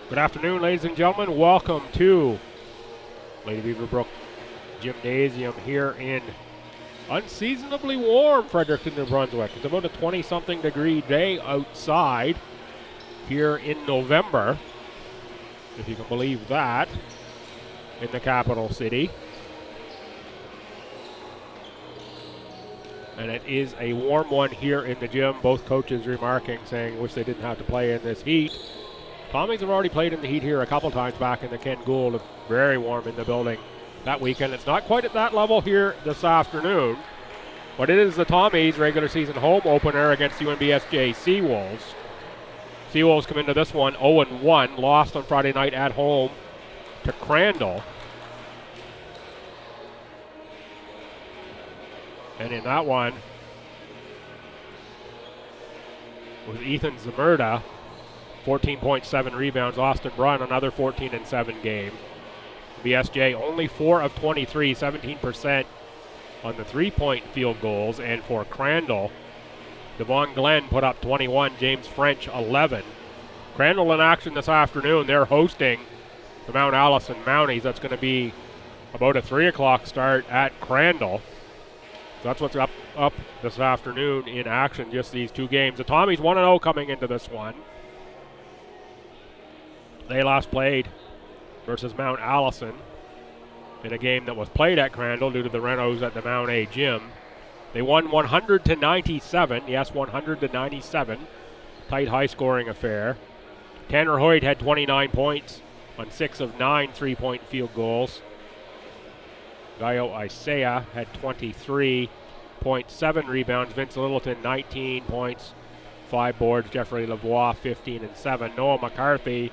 Good afternoon, ladies and gentlemen. Welcome to Lady Beaverbrook Gymnasium here in unseasonably warm Fredericton, New Brunswick. It's about a 20-something degree day outside here in November, if you can believe that, in the capital city. And it is a warm one here in the gym. Both coaches remarking, saying, wish they didn't have to play in this heat. Tommies have already played in the heat here a couple times back in the Ken Gould. It's very warm in the building that weekend. It's not quite at that level here this afternoon, but it is the Tommies regular season home opener against UNBSJ Seawolves. Seawolves come into this one 0-1, lost on Friday night at home to Crandall. And in that one was Ethan Zamerda, 14.7 rebounds. Austin Brunn, another 14-7 game. BSJ only 4 of 23, 17% on the three-point field goals. And for Crandall, Devon Glenn put up 21, James French 11. Crandall in action this afternoon. They're hosting the Mount Allison Mounties. That's going to be about a 3 o'clock start at Crandall. So that's what's up this afternoon in action, just these two games. The Tommies 1-0 coming into this one. They last played versus Mount Allison in a game that was played at Crandall due to the renos at the Mount A gym. They won 100-97. Yes, 100-97. Tight, high-scoring affair. Tanner Hoyt had 29 points on 6 of 9 three-point field goals. Gaio Isaiah had 23.7 rebounds. Vince Littleton, 19 points, 5 boards. Jeffrey Lavoie, 15-7. Noah McCarthy,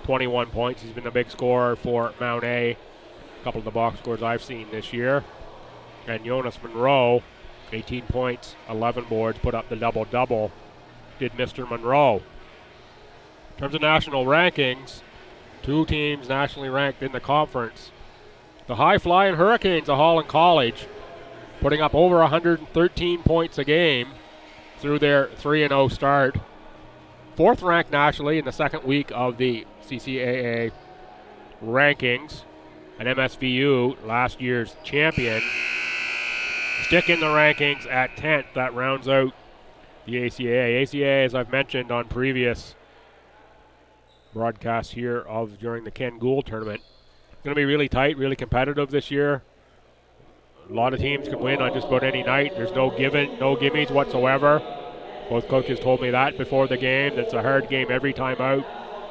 21 points. He's been a big scorer for Mount A. A couple of the box scores I've seen this year. And Jonas Monroe, 18 points, 11 boards, put up the double-double. Did Mr. Monroe. In terms of national rankings, 2 teams nationally ranked in the conference. The high-flying Hurricanes of Holland College, putting up over 113 points a game through their 3-0 start. 4th ranked nationally in the second week of the CCAA rankings. And MSVU, last year's champion, stick in the rankings at 10th. That rounds out the ACAA. ACAA, as I've mentioned on previous broadcasts here during the Ken Gould tournament, going to be really tight, really competitive this year. A lot of teams can win on just about any night. There's no gimmies whatsoever. Both coaches told me that before the game. It's a hard game every time out.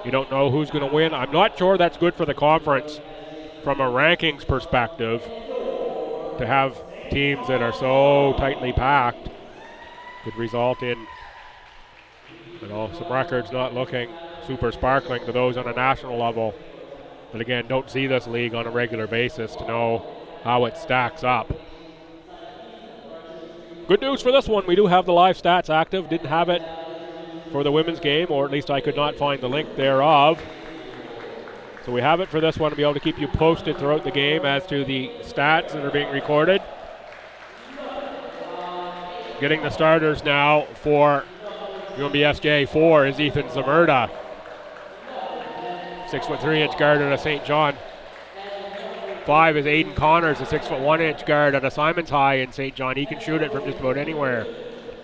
You don't know who's going to win. I'm not sure that's good for the conference from a rankings perspective to have teams that are so tightly packed. Could result in some records not looking super sparkling to those on a national level. But again, don't see this league on a regular basis to know how it stacks up. Good news for this one, we do have the live stats active. Didn't have it for the women's game, or at least I could not find the link thereof. So we have it for this one to be able to keep you posted throughout the game as to the stats that are being recorded. Getting the starters now for UNBSJ 4 is Ethan Zamerda. 6'3" guard at a St. John. 5 is Aiden Connors, a 6'1" guard at a Simons High in St. John. He can shoot it from just about anywhere.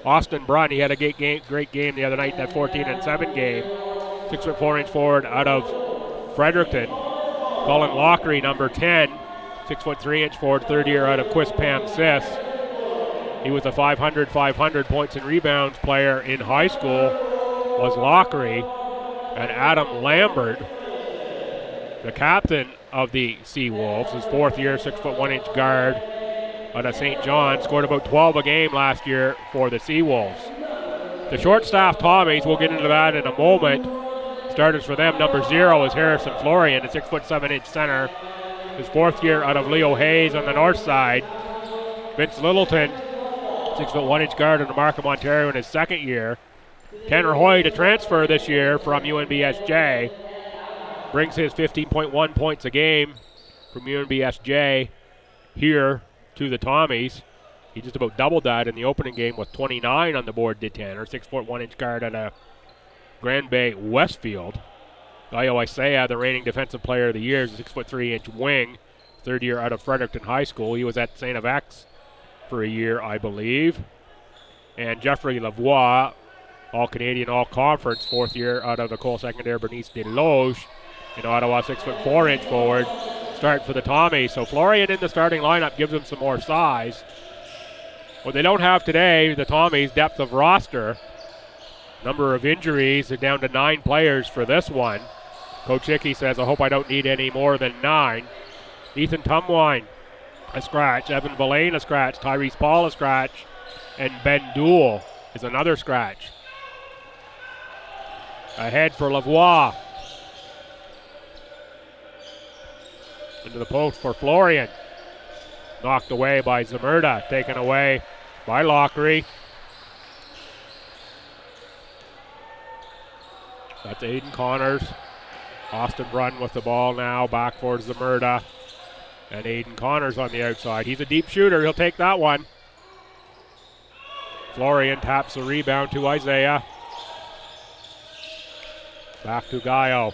Austin Brunn, he had a great game the other night in that 14-7 game. 6'4" forward out of Fredericton. Colin Lockery, number 10, 6'3" forward, third year out of Quispam Sis. He was a 500 points and rebounds player in high school, was Lockery. And Adam Lambert, the captain of the Seawolves, his 4th year, 6'1" guard out of St. John, scored about 12 a game last year for the Seawolves. The short-staffed Tommies, we'll get into that in a moment. Starters for them, number 0 is Harrison Florian, a 6'7" center. His 4th year out of Leo Hayes on the north side. Vince Littleton, 6'1" guard out of Markham, Ontario in his 2nd year. Tanner Hoyt, a transfer this year from UNBSJ, brings his 15.1 points a game from UNBSJ here to the Tommies. He just about doubled that in the opening game with 29 on the board, did Tanner. 6'1" guard out of Grand Bay Westfield. Gaio Isaiah, the reigning defensive player of the year, is a 6'3" wing, third year out of Fredericton High School. He was at St. FX for a year, I believe. And Jeffrey Lavoie, All-Canadian, All-Conference, fourth year out of Ecole Secondaire Bernice Desloges in Ottawa, 6'4" forward. Start for the Tommies. So Florian in the starting lineup gives them some more size. What they don't have today, the Tommies, depth of roster. Number of injuries, they're down to 9 players for this one. Coach Hickey says, I hope I don't need any more than 9. Ethan Tumwine, a scratch. Evan Villain, a scratch. Tyrese Paul, a scratch. And Ben Duell is another scratch. Ahead for Lavoie. Into the post for Florian. Knocked away by Zamurda. Taken away by Lockery. That's Aiden Connors. Austin Brunn with the ball now. Back for Zamurda. And Aiden Connors on the outside. He's a deep shooter. He'll take that one. Florian taps the rebound to Isaiah. Back to Gaio.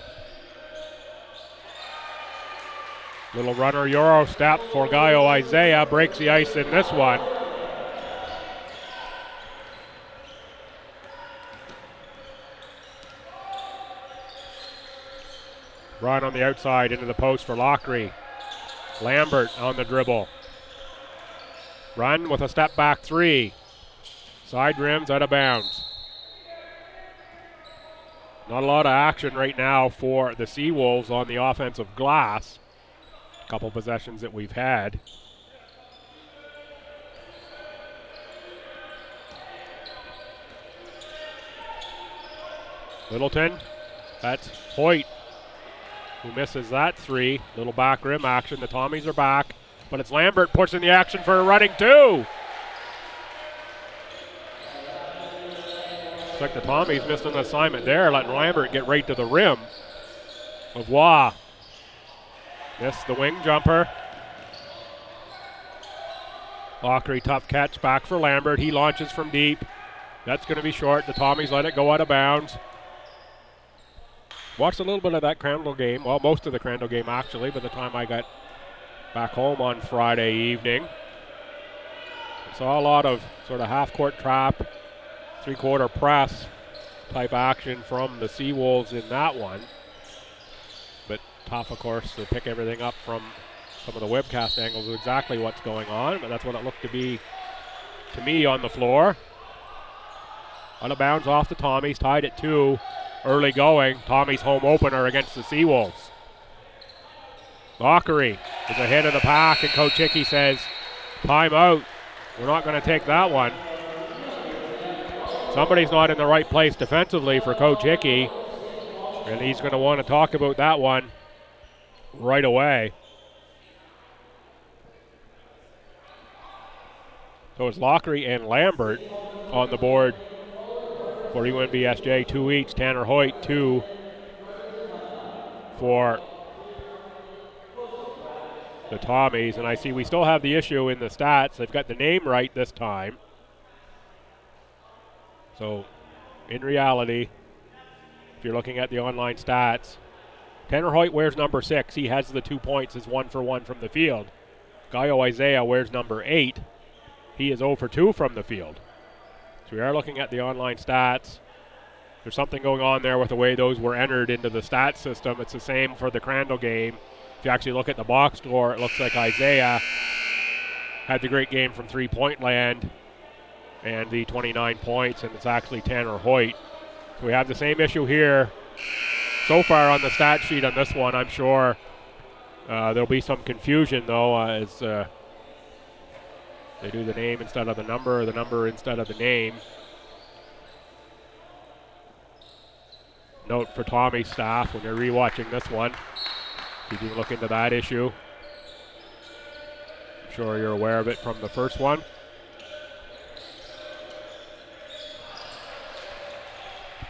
Little runner Euro step for Gaio Isaiah. Breaks the ice in this one. Run on the outside into the post for Lockery. Lambert on the dribble. Run with a step back 3. Side rims out of bounds. Not a lot of action right now for the Seawolves on the offensive glass. A couple possessions that we've had. Littleton, that's Hoyt who misses that 3. Little back rim action. The Tommies are back, but it's Lambert pushing the action for a running 2. Looks like the Tommies missed an assignment there, letting Lambert get right to the rim. Lavoie missed the wing jumper. Lockery, tough catch back for Lambert. He launches from deep. That's going to be short. The Tommies let it go out of bounds. Watched a little bit of that Crandall game. Well, most of the Crandall game, actually, by the time I got back home on Friday evening. Saw a lot of sort of half-court trap, three-quarter press type action from the Seawolves in that one. But tough, of course, to pick everything up from some of the webcast angles of exactly what's going on. But that's what it looked to be to me on the floor. Out of bounds off the Tommies, tied at 2. Early going. Tommy's home opener against the Seawolves. Lockery is ahead of the pack, and Coach Hickey says, timeout. We're not going to take that one. Somebody's not in the right place defensively for Coach Hickey, and he's going to want to talk about that one right away. So it's Lockery and Lambert on the board for UNBSJ, 2 each. Tanner Hoyt, 2 for the Tommies. And I see we still have the issue in the stats. They've got the name right this time. So in reality, if you're looking at the online stats, Tanner Hoyt wears number 6. He has the 2 points as 1 for 1 from the field. Gaio Isaiah wears number 8. He is 0 for 2 from the field. So we are looking at the online stats. There's something going on there with the way those were entered into the stats system. It's the same for the Crandall game. If you actually look at the box score, it looks like Isaiah had the great game from three-point land and the 29 points, and it's actually Tanner Hoyt. So we have the same issue here. So far on the stat sheet on this one, I'm sure there'll be some confusion, though, as they do the name instead of the number, or the number instead of the name. Note for Tommy's staff when you're rewatching this one, you can look into that issue. I'm sure you're aware of it from the first one.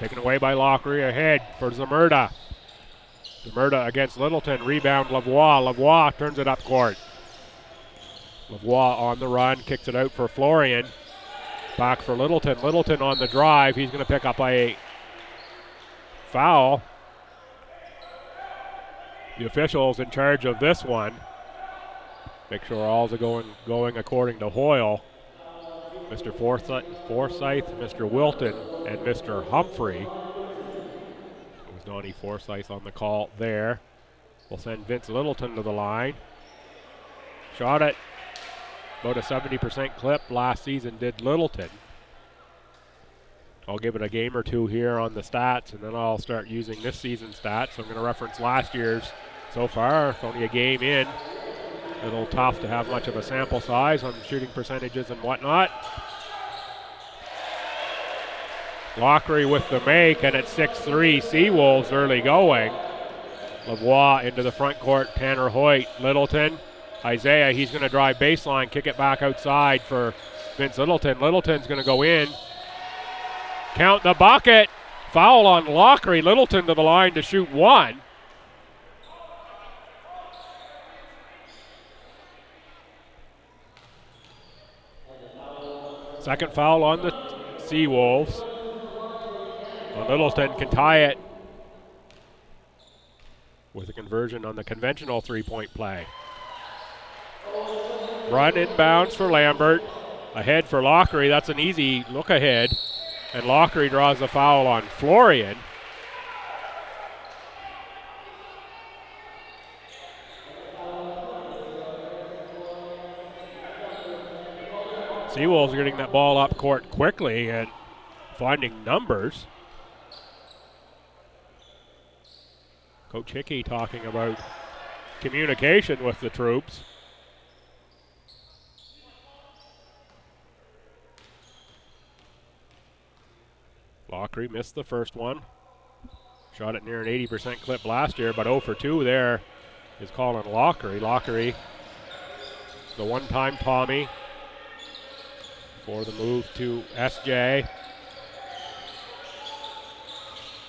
Taken away by Lockery, ahead for Zamurda. Zamurda against Littleton, rebound Lavoie. Lavoie turns it up court. Lavoie on the run, kicks it out for Florian. Back for Littleton. Littleton on the drive. He's going to pick up a foul. The officials in charge of this one. Make sure all's going according to Hoyle. Mr. Forsyth, Mr. Wilton, and Mr. Humphrey. It was Donnie Forsyth on the call there. We'll send Vince Littleton to the line. Shot it. About a 70% clip last season did Littleton. I'll give it a game or two here on the stats, and then I'll start using this season's stats. So I'm going to reference last year's so far. It's only a game in. A little tough to have much of a sample size on shooting percentages and whatnot. Lockery with the make, and it's 6-3. Seawolves early going. Lavoie into the front court. Tanner Hoyt. Littleton. Isaiah, he's going to drive baseline, kick it back outside for Vince Littleton. Littleton's going to go in. Count the bucket. Foul on Lockery. Littleton to the line to shoot one. Second foul on the Seawolves. Well, Littleton can tie it with a conversion on the conventional three-point play. Run inbounds for Lambert. Ahead for Lockery. That's an easy look ahead. And Lockery draws a foul on Florian. Seawolves are getting that ball up court quickly and finding numbers. Coach Hickey talking about communication with the troops. Lockery missed the first one. Shot it near an 80% clip last year, but 0 for 2 there is Colin Lockery. Lockery, the one-time Tommy for the move to SJ.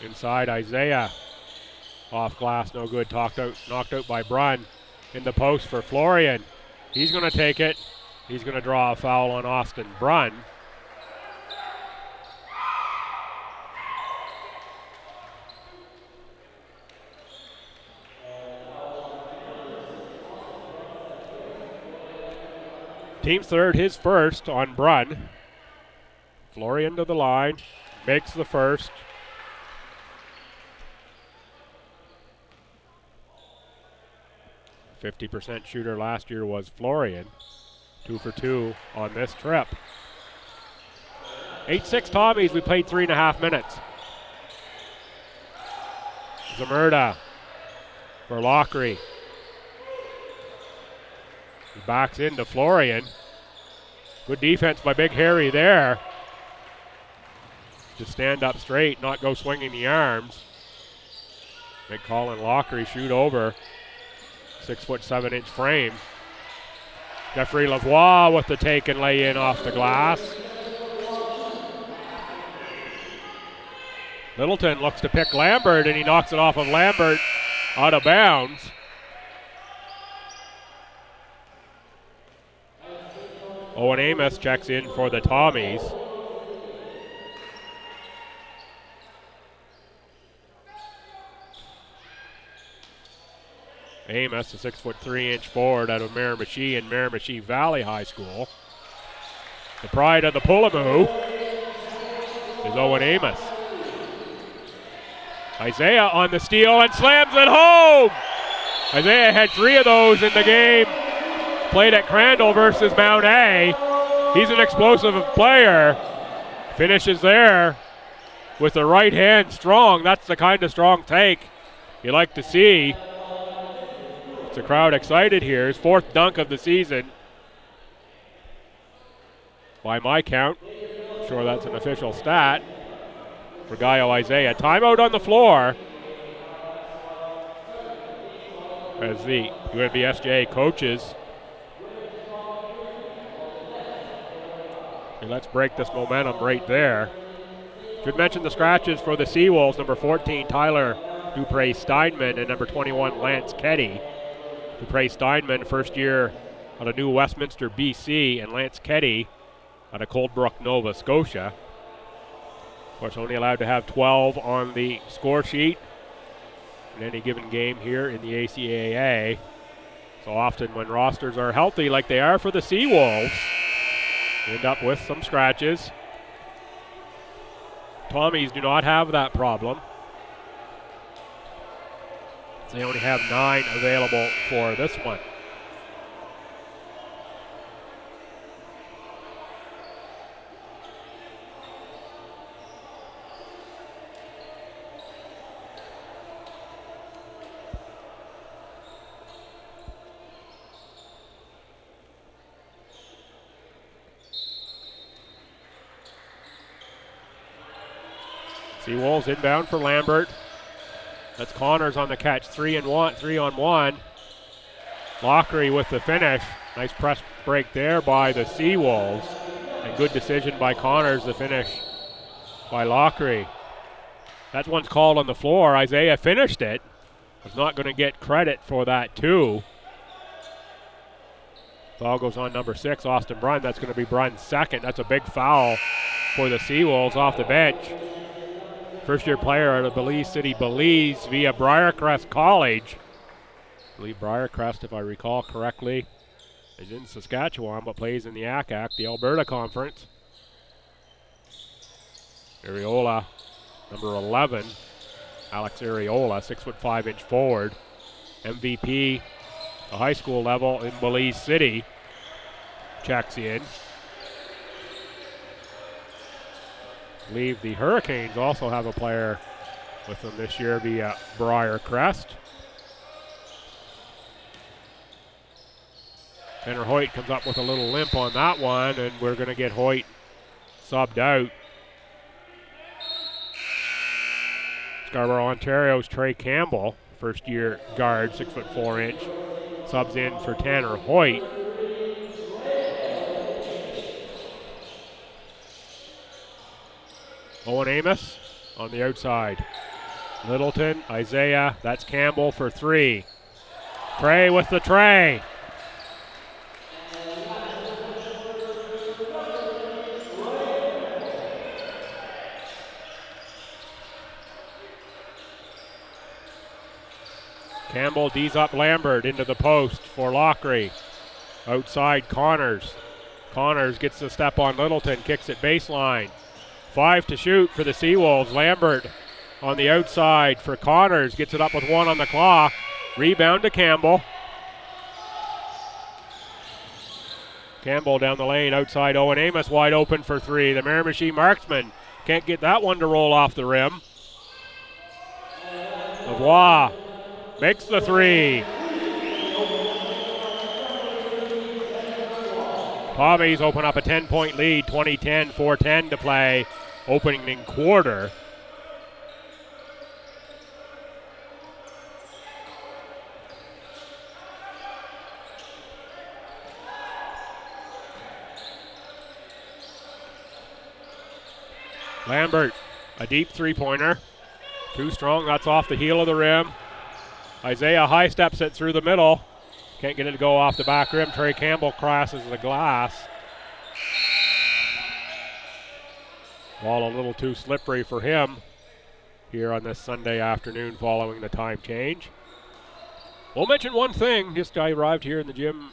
Inside Isaiah. Off glass, no good. Knocked out by Brunn. In the post for Florian. He's going to take it. He's going to draw a foul on Austin Brunn. Team's third, his first on Brunn. Florian to the line, makes the first. .50% shooter last year was Florian. 2 for 2 on this trip. 8-6 Tommies, we played 3.5 minutes. Zamurda for Lockery. He backs into Florian. Good defense by Big Harry there. Just stand up straight, not go swinging the arms. Make Colin Lockery shoot over. 6'7" frame. Jeffrey Lavoie with the take and lay in off the glass. Littleton looks to pick Lambert, and he knocks it off of Lambert out of bounds. Owen Amos checks in for the Tommies. Amos, a 6'3" forward out of Miramichi and Miramichi Valley High School. The pride of the Pullamoo is Owen Amos. Isaiah on the steal and slams it home. Isaiah had 3 of those in the game. Played at Crandall versus Mount A. He's an explosive player. Finishes there with the right hand strong. That's the kind of strong take you like to see. It's a crowd excited here. His 4th dunk of the season. By my count, I'm sure that's an official stat for Gaio Isaiah. Timeout on the floor as the UNBSJ coaches. And let's break this momentum right there. Should mention the scratches for the Seawolves. Number 14, Tyler Dupre-Steinman, and number 21, Lance Keddy. Dupre-Steinman, first year out of New Westminster, BC, and Lance Keddy out of Coldbrook, Nova Scotia. Of course, only allowed to have 12 on the score sheet. in any given game here in the ACAA. So often when rosters are healthy like they are for the Seawolves, you end up with some scratches. Tommies do not have that problem. They only have 9 available for this one. Seawolves inbound for Lambert. That's Connors on the catch, 3 on 1. Lockery with the finish. Nice press break there by the Seawolves. And good decision by Connors, the finish by Lockery. That one's called on the floor. Isaiah finished it. Was not going to get credit for that too. Foul goes on number 6, Austin Brunn. That's going to be Brunn's second. That's a big foul for the Seawolves off the bench. First-year player out of Belize City, Belize, via Briarcrest College. I believe Briarcrest, if I recall correctly, is in Saskatchewan, but plays in the ACAA, the Alberta Conference. Ariola, number 11, Alex Ariola, 6'5" forward. MVP, a high school level in Belize City, checks in. I believe the Hurricanes also have a player with them this year via Briarcrest. Tanner Hoyt comes up with a little limp on that one, and we're going to get Hoyt subbed out. Scarborough, Ontario's Trey Campbell, first-year guard, 6'4", subs in for Tanner Hoyt. Owen Amos on the outside. Littleton, Isaiah, that's Campbell for 3. Trey with the tray. Campbell D's up Lambert into the post for Lockery. Outside Connors. Connors gets the step on Littleton, kicks it baseline. 5 to shoot for the Seawolves. Lambert on the outside for Connors. Gets it up with 1 on the clock. Rebound to Campbell. Campbell down the lane outside Owen Amos wide open for 3. The Miramichi marksman can't get that one to roll off the rim. Lavoie makes the 3. Tommies open up a 10-point lead, 20-10, 4:10 to play, opening quarter. Lambert, a deep three-pointer. Too strong, that's off the heel of the rim. Isaiah high steps it through the middle. Can't get it to go off the back rim. Trey Campbell crosses the glass. Ball a little too slippery for him here on this Sunday afternoon following the time change. We'll mention one thing. Just I arrived here in the gym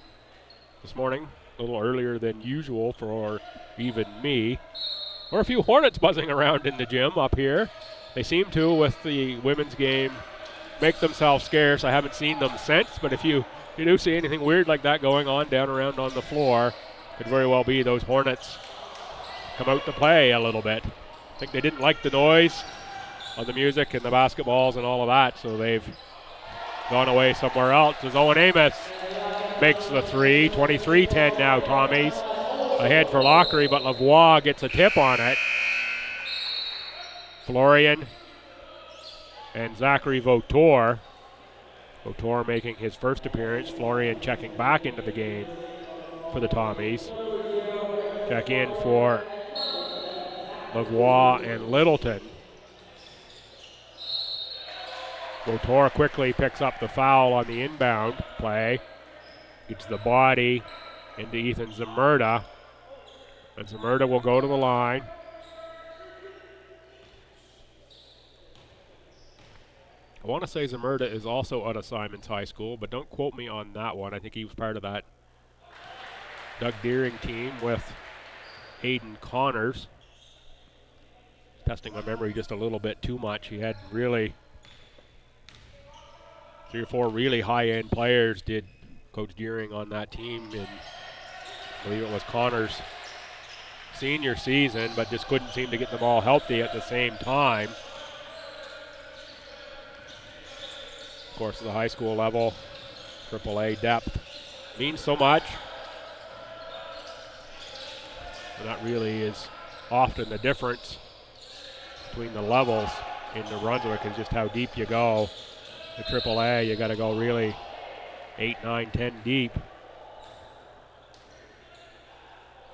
this morning a little earlier than usual for even me. There are a few Hornets buzzing around in the gym up here. They seem to, with the women's game, make themselves scarce. I haven't seen them since, but if you do see anything weird like that going on down around on the floor, could very well be those Hornets come out to play a little bit. I think they didn't like the noise of the music and the basketballs and all of that, so they've gone away somewhere else. As Owen Amos makes the 3, 23-10 now, Tommies. Ahead for Lockery, but Lavoie gets a tip on it. Florian and Zachary Votor. Votor making his first appearance. Florian checking back into the game for the Tommies. Check in for Lavoie and Littleton. Votor quickly picks up the foul on the inbound play. Gets the body into Ethan Zamurda. And Zamurda will go to the line. I want to say Zimmerda is also out of Simons High School, but don't quote me on that one. I think he was part of that Doug Deering team with Aiden Connors. Testing my memory just a little bit too much. He had really 3 or 4 really high-end players, did Coach Deering on that team, and I believe it was Connors' senior season, but just couldn't seem to get them all healthy at the same time. Of course, at the high school level, AAA depth means so much. And that really is often the difference between the levels in New Brunswick, is just how deep you go. The AAA, you got to go really 8, 9, 10 deep.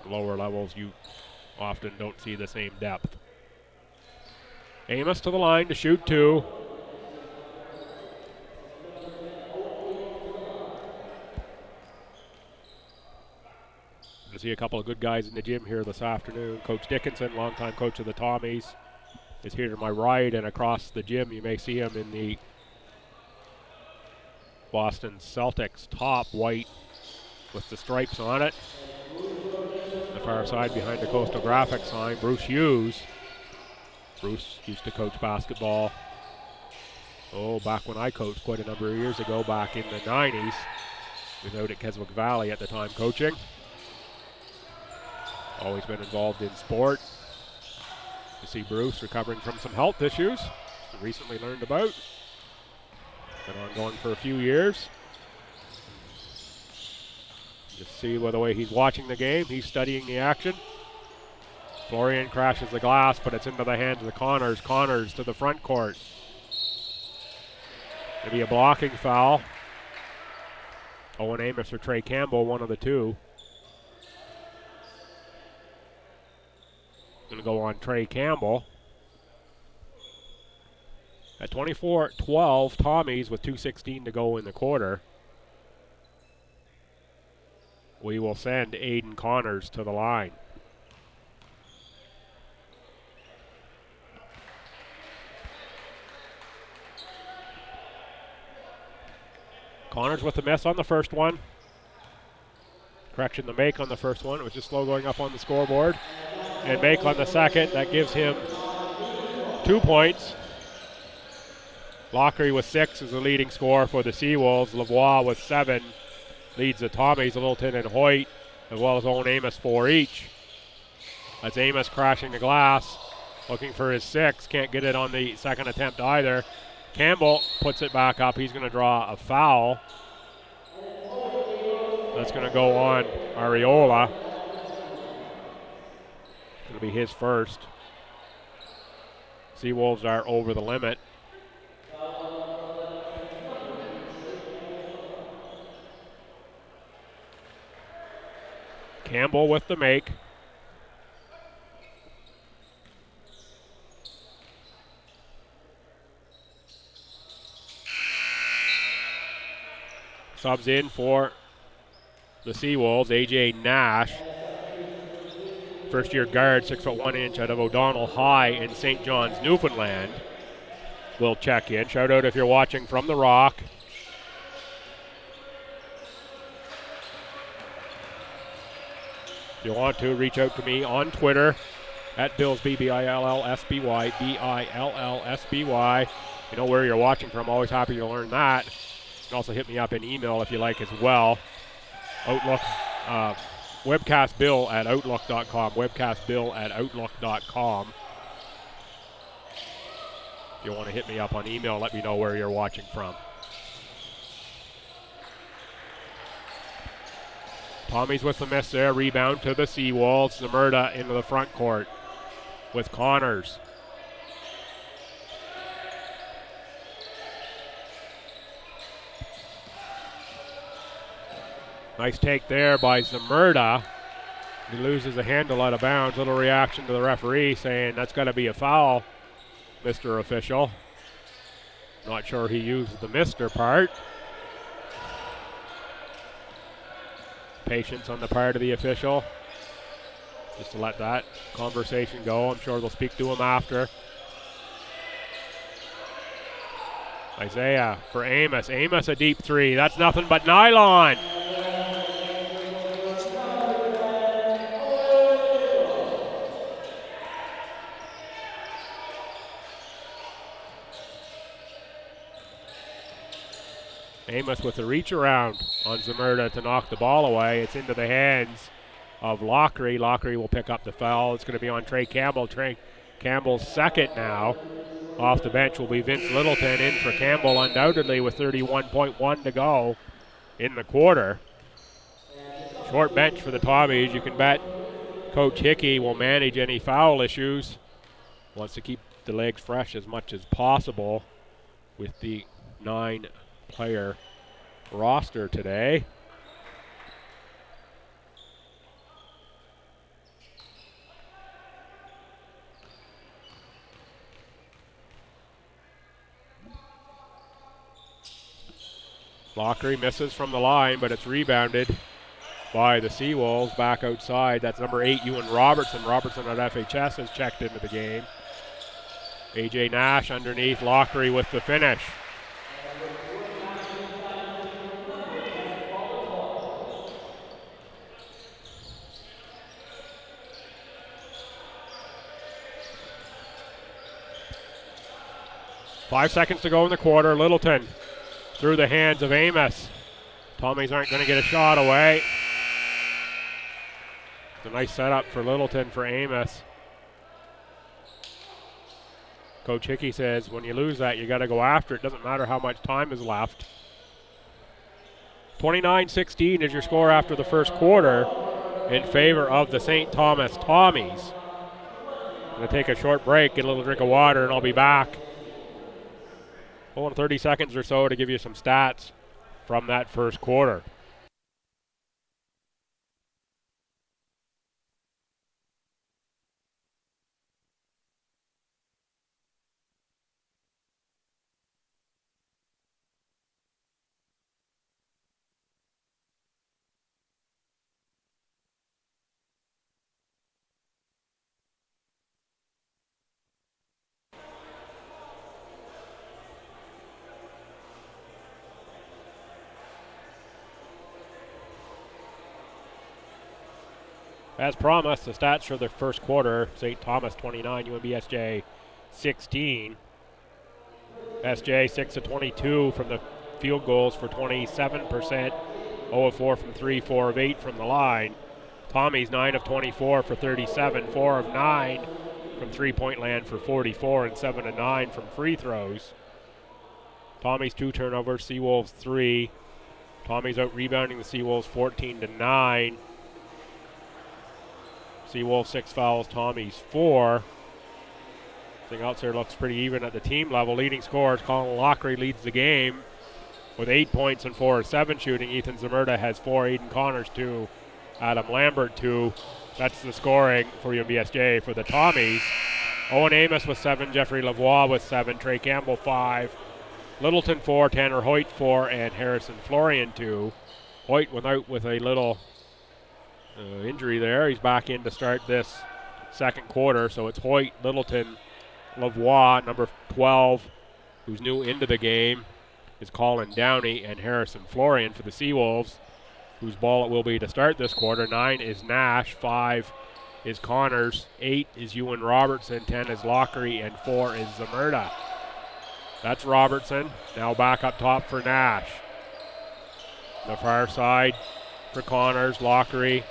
The lower levels, you often don't see the same depth. Amos to the line to shoot 2. I see a couple of good guys in the gym here this afternoon. Coach Dickinson, longtime coach of the Tommies, is here to my right, and across the gym you may see him in the Boston Celtics top, white with the stripes on it. The far side behind the Coastal Graphics sign, Bruce Hughes. Bruce used to coach basketball, back when I coached quite a number of years ago, back in the 90s. He was out at Keswick Valley at the time coaching. Always been involved in sport. You see Bruce recovering from some health issues he recently learned about. Been ongoing for a few years. Just see by the way he's watching the game, he's studying the action. Florian crashes the glass, but it's into the hands of the Connors. Connors to the front court. Maybe a blocking foul. Owen Amos or Trey Campbell, one of the two. Going to go on Trey Campbell. At 24-12, Tommies with 2:16 to go in the quarter. We will send Aiden Connors to the line. Connors with the miss on the first one. Correction, the make on the first one. It was just slow going up on the scoreboard. And make on the second. That gives him 2 points. Lockery with 6 is the leading scorer for the Seawolves. Lavoie with 7 leads the Tommies. Littleton and Hoyt, as well as Owen Amos, 4 each. That's Amos crashing the glass, looking for his 6. Can't get it on the second attempt either. Campbell puts it back up. He's going to draw a foul. That's going to go on Ariola. It'll be his first. Seawolves are over the limit. Campbell with the make. Subs in for the Seawolves, A.J. Nash. First-year guard, 6'1" out of O'Donnell High in St. John's, Newfoundland. Will check in. Shout out if you're watching from the Rock. If you want to, reach out to me on Twitter at Billsby, B-I-L-L-S-B-Y, B-I-L-L-S-B-Y. You know where you're watching from. Always happy to learn that. You can also hit me up in email if you like as well. Outlook, webcastbill at outlook.com, webcastbill at outlook.com. If you want to hit me up on email, let me know where you're watching from. Tommy's with the miss there. Rebound to the Seawolves. Zimmerda into the front court with Connors. Nice take there by Zimmerda. He loses a handle out of bounds. Little reaction to the referee saying that's got to be a foul, Mr. Official. Not sure he used the Mr. part. Patience on the part of the official. Just to let that conversation go. I'm sure they'll speak to him after. Isaiah for Amos. Amos a deep three. That's nothing but nylon. Amos with a reach around on Zamurda to knock the ball away. It's into the hands of Lockery. Lockery will pick up the foul. It's going to be on Trey Campbell. Trey Campbell's second now. Off the bench will be Vince Littleton in for Campbell, undoubtedly with 31.1 to go in the quarter. Short bench for the Tommies. You can bet Coach Hickey will manage any foul issues. Wants to keep the legs fresh as much as possible with the 9-player roster today. Lockery misses from the line, but it's rebounded by the Seawolves back outside. That's number 8, Ewan Robertson. Robertson at FHS has checked into the game. AJ Nash underneath. Lockery with the finish. Five seconds to go in the quarter. Littleton through the hands of Amos. Tommies aren't going to get a shot away. It's a nice setup for Littleton for Amos. Coach Hickey says when you lose that, you got to go after it. Doesn't matter how much time is left. 29-16 is your score after the first quarter in favor of the St. Thomas Tommies. I'm going to take a short break, get a little drink of water, and I'll be back. 30 seconds or so to give you some stats from that first quarter. As promised, the stats for the first quarter: St. Thomas 29, UNBSJ 16. SJ 6 of 22 from the field goals for 27%, 0 of 4 from 3, 4 of 8 from the line. Tommies 9 of 24 for 37, 4 of 9 from three-point land for 44, and 7 of 9 from free throws. Tommies 2 turnovers, Seawolves 3. Tommies out rebounding the Seawolves 14-9. Seawolves 6 fouls, Tommies 4. Everything else here looks pretty even at the team level. Leading scorers, Colin Lockery leads the game with 8 points and 4 of 7 shooting. Ethan Zamurda has 4, Aiden Connors 2, Adam Lambert 2. That's the scoring for UNBSJ. For the Tommies, Owen Amos with 7, Jeffrey Lavoie with 7, Trey Campbell 5, Littleton 4, Tanner Hoyt 4, and Harrison Florian 2. Hoyt went out with a little injury there. He's back in to start this second quarter. So it's Hoyt, Littleton, Lavoie, number 12, who's new into the game, is Colin Downey, and Harrison Florian for the Seawolves, whose ball it will be to start this quarter. 9 is Nash, 5 is Connors, 8 is Ewan Robertson, 10 is Lockery, and 4 is Zamurda. That's Robertson. Now back up top for Nash. The far side for Connors, Lockery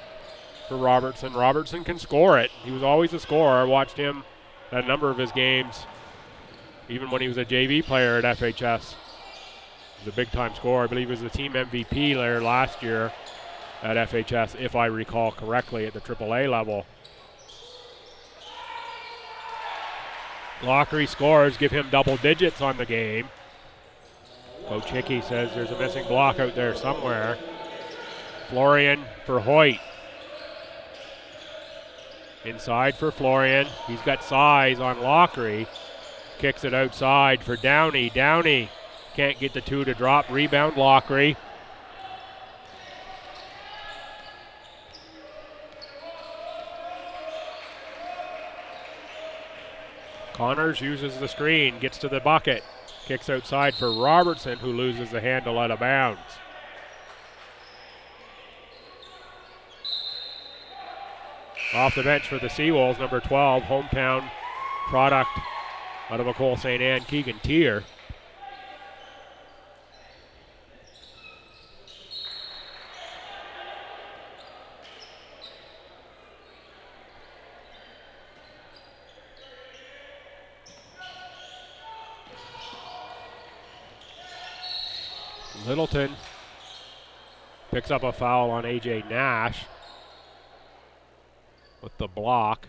for Robertson. Robertson can score it. He was always a scorer. I watched him at a number of his games, even when he was a JV player at FHS. He's a big-time scorer. I believe he was the team MVP there last year at FHS, if I recall correctly, at the AAA level. Lockery scores, give him double digits on the game. Coach Hickey says there's a missing block out there somewhere. Florian for Hoyt. Inside for Florian. He's got size on Lockery. Kicks it outside for Downey. Downey can't get the 2 to drop. Rebound Lockery. Connors uses the screen, gets to the bucket. Kicks outside for Robertson, who loses the handle out of bounds. Off the bench for the Seawolves, number 12, hometown product out of McCole St. Anne, Keegan Tier. Littleton picks up a foul on AJ Nash with the block.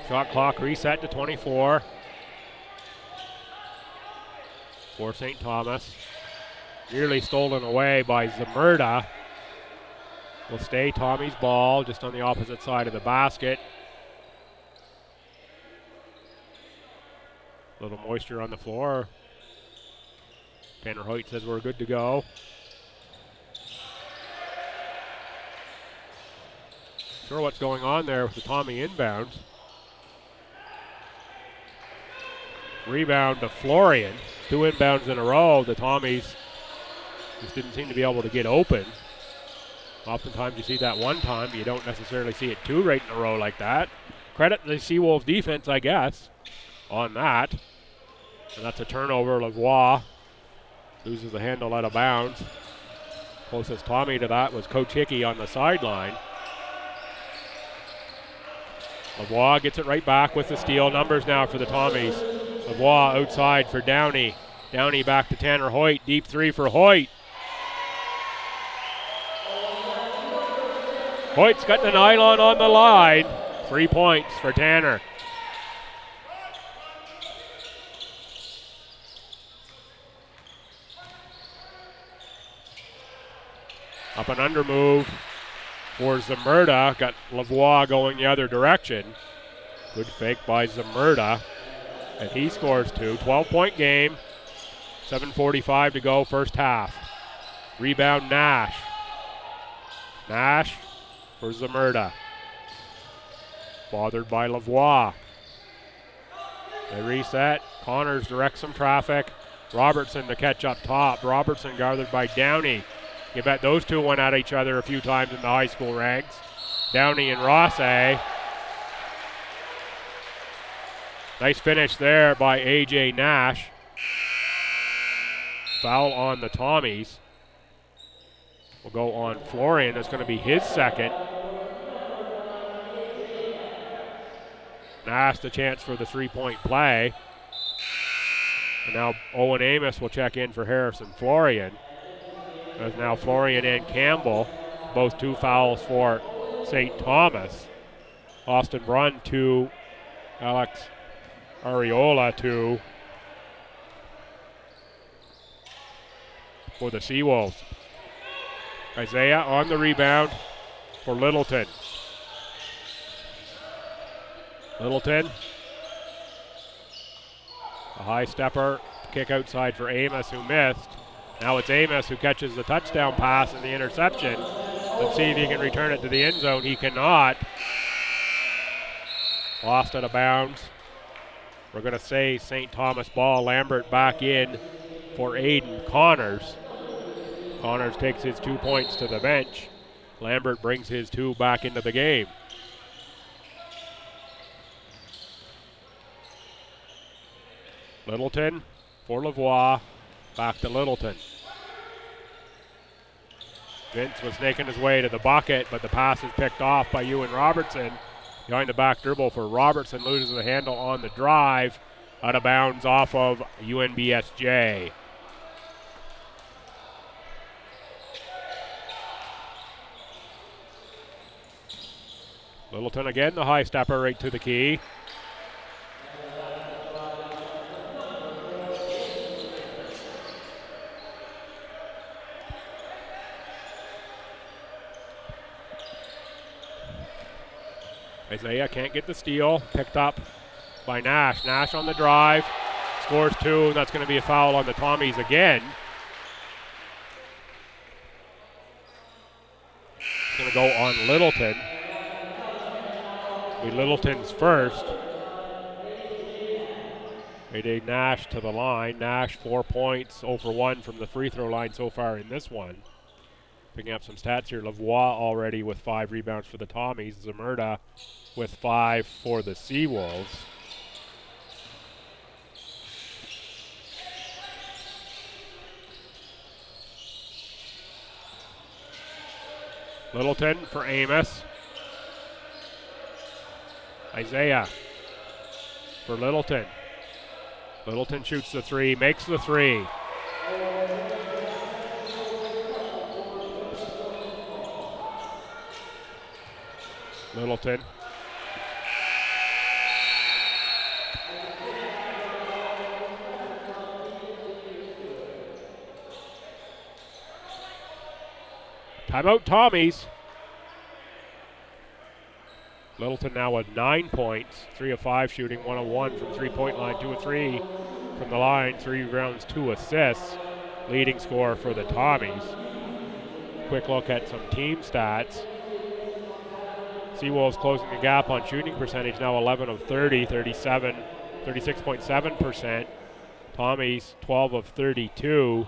Shot clock reset to 24 for St. Thomas. Nearly stolen away by Zamurda. Will stay Tommy's ball just on the opposite side of the basket. A little moisture on the floor. Tanner Hoyt says we're good to go. Sure what's going on there with the Tommy inbounds. Rebound to Florian. 2 inbounds in a row. The Tommies just didn't seem to be able to get open. Oftentimes you see that one time, but you don't necessarily see it 2 right in a row like that. Credit the Seawolves defense, I guess, on that. And that's a turnover. Lavoie loses the handle out of bounds. Closest Tommy to that was Coach Hickey on the sideline. Lavoie gets it right back with the steal. Numbers now for the Tommies. Lavoie outside for Downey. Downey back to Tanner Hoyt. Deep 3 for Hoyt. Hoyt's got the nylon on the line. 3 points for Tanner. Up and under move for Zamurda. Got Lavoie going the other direction. Good fake by Zamurda. And he scores 2. 12-point game. 7:45 to go, first half. Rebound Nash. Nash for Zamurda. Bothered by Lavoie. They reset. Connors directs some traffic. Robertson to catch up top. Robertson gathered by Downey. You bet those two went at each other a few times in the high school ranks. Downey and Rosse. Nice finish there by AJ Nash. Foul on the Tommies. Will go on Florian. That's going to be his second. Nash the chance for the 3-point play. And now Owen Amos will check in for Harrison Florian. As now Florian and Campbell, both 2 fouls for St. Thomas. Austin Brunn 2, Alex Ariola 2 for the Seawolves. Isaiah on the rebound for Littleton. Littleton, a high stepper, kick outside for Amos who missed. Now it's Amos who catches the touchdown pass and the interception. Let's see if he can return it to the end zone. He cannot. Lost out of bounds. We're going to say St. Thomas ball. Lambert back in for Aiden Connors. Connors takes his 2 points to the bench. Lambert brings his 2 back into the game. Littleton for Lavoie. Back to Littleton. Vince was making his way to the bucket, but the pass is picked off by Ewan Robertson. Behind the back dribble for Robertson, loses the handle on the drive. Out of bounds off of UNBSJ. Littleton again, the high stepper right to the key. Isaiah can't get the steal. Picked up by Nash. Nash on the drive. Scores 2, and that's going to be a foul on the Tommies again. It's going to go on Littleton. Be Littleton's first. Mayday Nash to the line. Nash 4 points, 0 for 1 from the free throw line so far in this one. Picking up some stats here. Lavoie already with 5 rebounds for the Tommies. Zamurda with 5 for the Seawolves. Littleton for Amos. Isaiah for Littleton. Littleton shoots the 3, makes the 3. Littleton. Timeout Tommies. Littleton now with 9 points, 3 of 5 shooting, 1 of 1 from 3-point line, 2 of 3 from the line, 3 rebounds, 2 assists. Leading scorer for the Tommies. Quick look at some team stats. Seawolves closing the gap on shooting percentage, now 11 of 30, 36.7%. Tommies 12 of 32,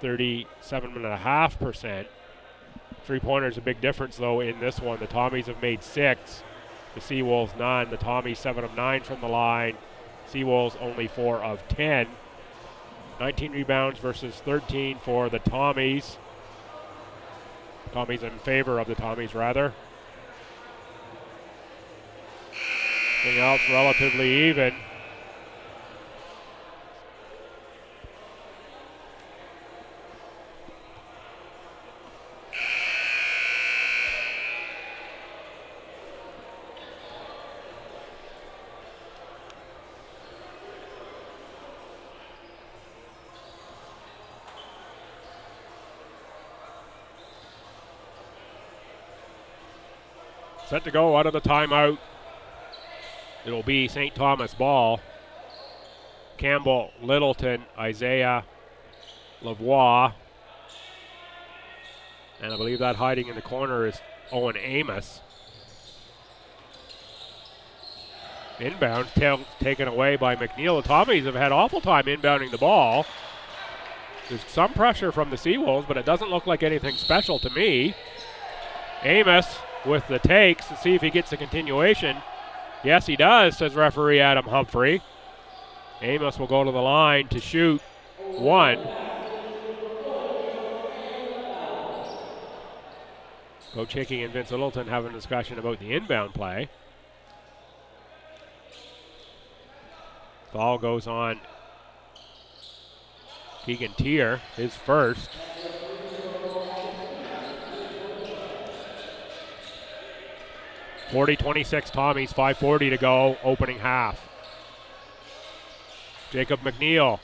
37.5%. Three-pointers a big difference, though, in this one. The Tommies have made 6. The Seawolves none. The Tommies 7 of 9 from the line. Seawolves only 4 of 10. 19 rebounds versus 13 for the Tommies. Tommies in favor of the Tommies, rather. Everything else relatively even. Set to go out of the timeout. It'll be St. Thomas ball. Campbell, Littleton, Isaiah, Lavoie. And I believe that hiding in the corner is Owen Amos. Inbound taken away by McNeil. The Tommies have had awful time inbounding the ball. There's some pressure from the Seawolves, but it doesn't look like anything special to me. Amos with the takes to see if he gets a continuation. Yes, he does, says referee Adam Humphrey. Amos will go to the line to shoot 1. Coach Hickey and Vince Littleton having a discussion about the inbound play. Foul goes on Keegan Tier, his first. (40-26) Tommies, 5:40 to go, opening half. Jacob McNeil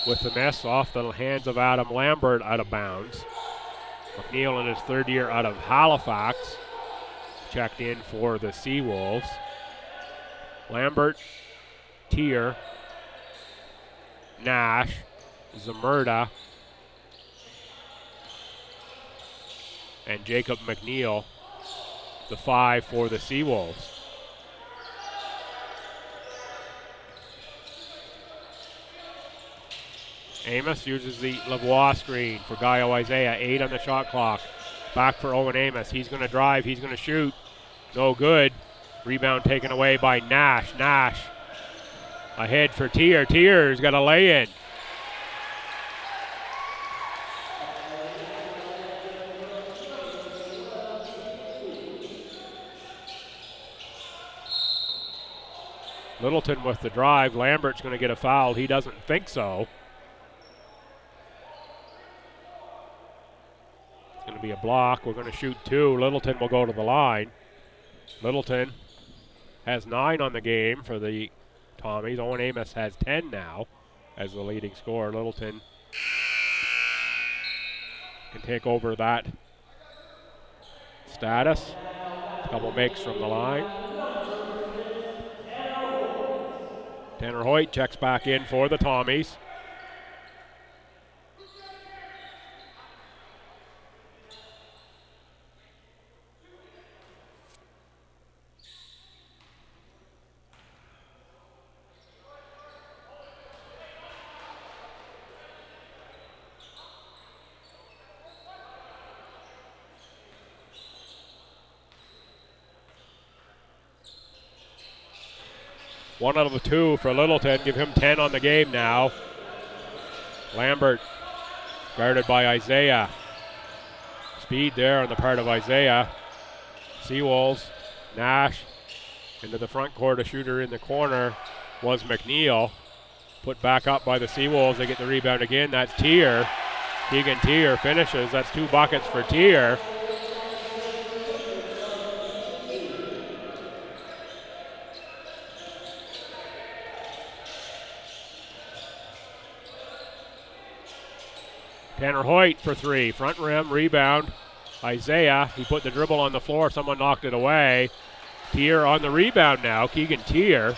with the miss off the hands of Adam Lambert, out of bounds. McNeil in his 3rd year out of Halifax, checked in for the Seawolves. Lambert, Tier, Nash, Zamurda, and Jacob McNeil, the 5 for the Seawolves. Amos uses the Lavoie screen for Gaio Isaiah. 8 on the shot clock. Back for Owen Amos. He's going to drive. He's going to shoot. No good. Rebound taken away by Nash. Nash ahead for Tier. Tier's got a lay in. Littleton with the drive. Lambert's going to get a foul. He doesn't think so. It's going to be a block. We're going to shoot 2. Littleton will go to the line. Littleton has 9 on the game for the Tommies. Owen Amos has 10 now as the leading scorer. Littleton can take over that status. A couple makes from the line. Tanner Hoyt checks back in for the Tommies. 1 out of the 2 for Littleton. Give him 10 on the game now. Lambert guarded by Isaiah. Speed there on the part of Isaiah. Seawolves, Nash into the front court. A shooter in the corner was McNeil. Put back up by the Seawolves. They get the rebound again. That's Tier. Keegan Tier finishes. That's 2 buckets for Tier. Tanner Hoyt for 3. Front rim, rebound. Isaiah, he put the dribble on the floor. Someone knocked it away. Tier on the rebound now. Keegan Tier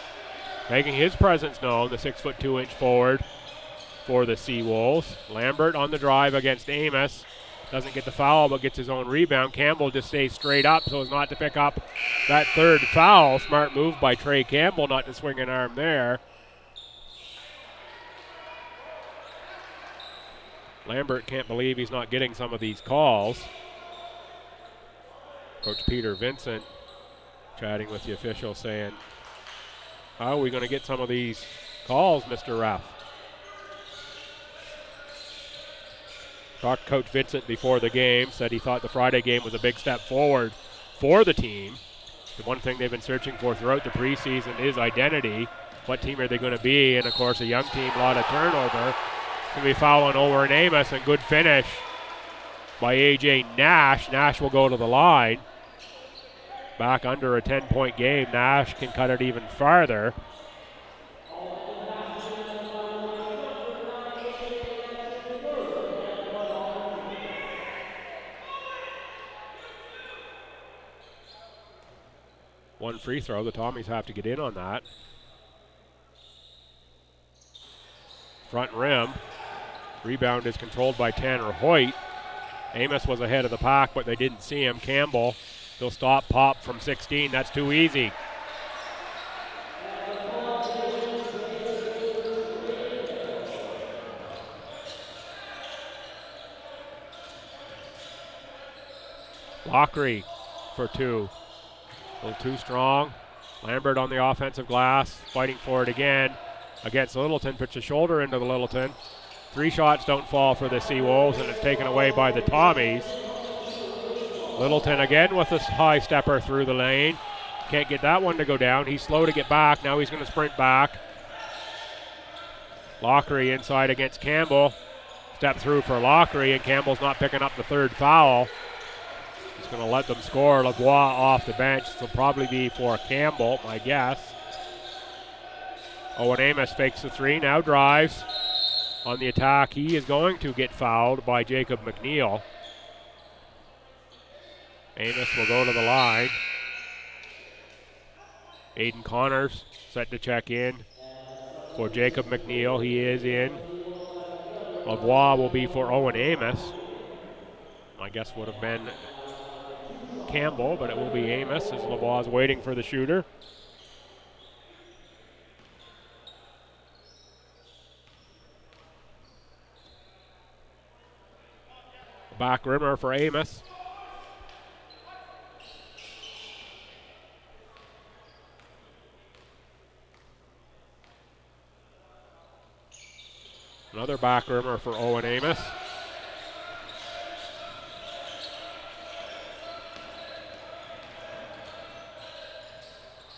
making his presence known, the 6'2" forward for the Seawolves. Lambert on the drive against Amos. Doesn't get the foul, but gets his own rebound. Campbell just stays straight up so as not to pick up that 3rd foul. Smart move by Trey Campbell not to swing an arm there. Lambert can't believe he's not getting some of these calls. Coach Peter Vincent chatting with the official saying, how are we going to get some of these calls, Mr. Ref? Talked to Coach Vincent before the game, said he thought the Friday game was a big step forward for the team. The one thing they've been searching for throughout the preseason is identity. What team are they going to be? And, of course, a young team, a lot of turnover. Going to be fouling Owen Amos, and good finish by A.J. Nash. Nash will go to the line. Back under a 10-point game. Nash can cut it even farther. One free throw. The Tommies have to get in on that. Front rim. Rebound is controlled by Tanner Hoyt. Amos was ahead of the pack, but they didn't see him. Campbell, he'll stop pop from 16. That's too easy. Lockery for 2. A little too strong. Lambert on the offensive glass, fighting for it again against Littleton. Puts a shoulder into the Littleton. 3 shots don't fall for the Seawolves, and it's taken away by the Tommies. Littleton again with a high stepper through the lane. Can't get that one to go down. He's slow to get back. Now he's going to sprint back. Lockery inside against Campbell. Step through for Lockery, and Campbell's not picking up the 3rd foul. He's going to let them score. Lavoie off the bench. This will probably be for Campbell, my guess. Owen Amos fakes the 3, now drives. On the attack, he is going to get fouled by Jacob McNeil. Amos will go to the line. Aiden Connors set to check in for Jacob McNeil. He is in. Lavoie will be for Owen Amos. My guess would have been Campbell, but it will be Amos as Lavoie is waiting for the shooter. Back rimmer for Amos. Another back rimmer for Owen Amos.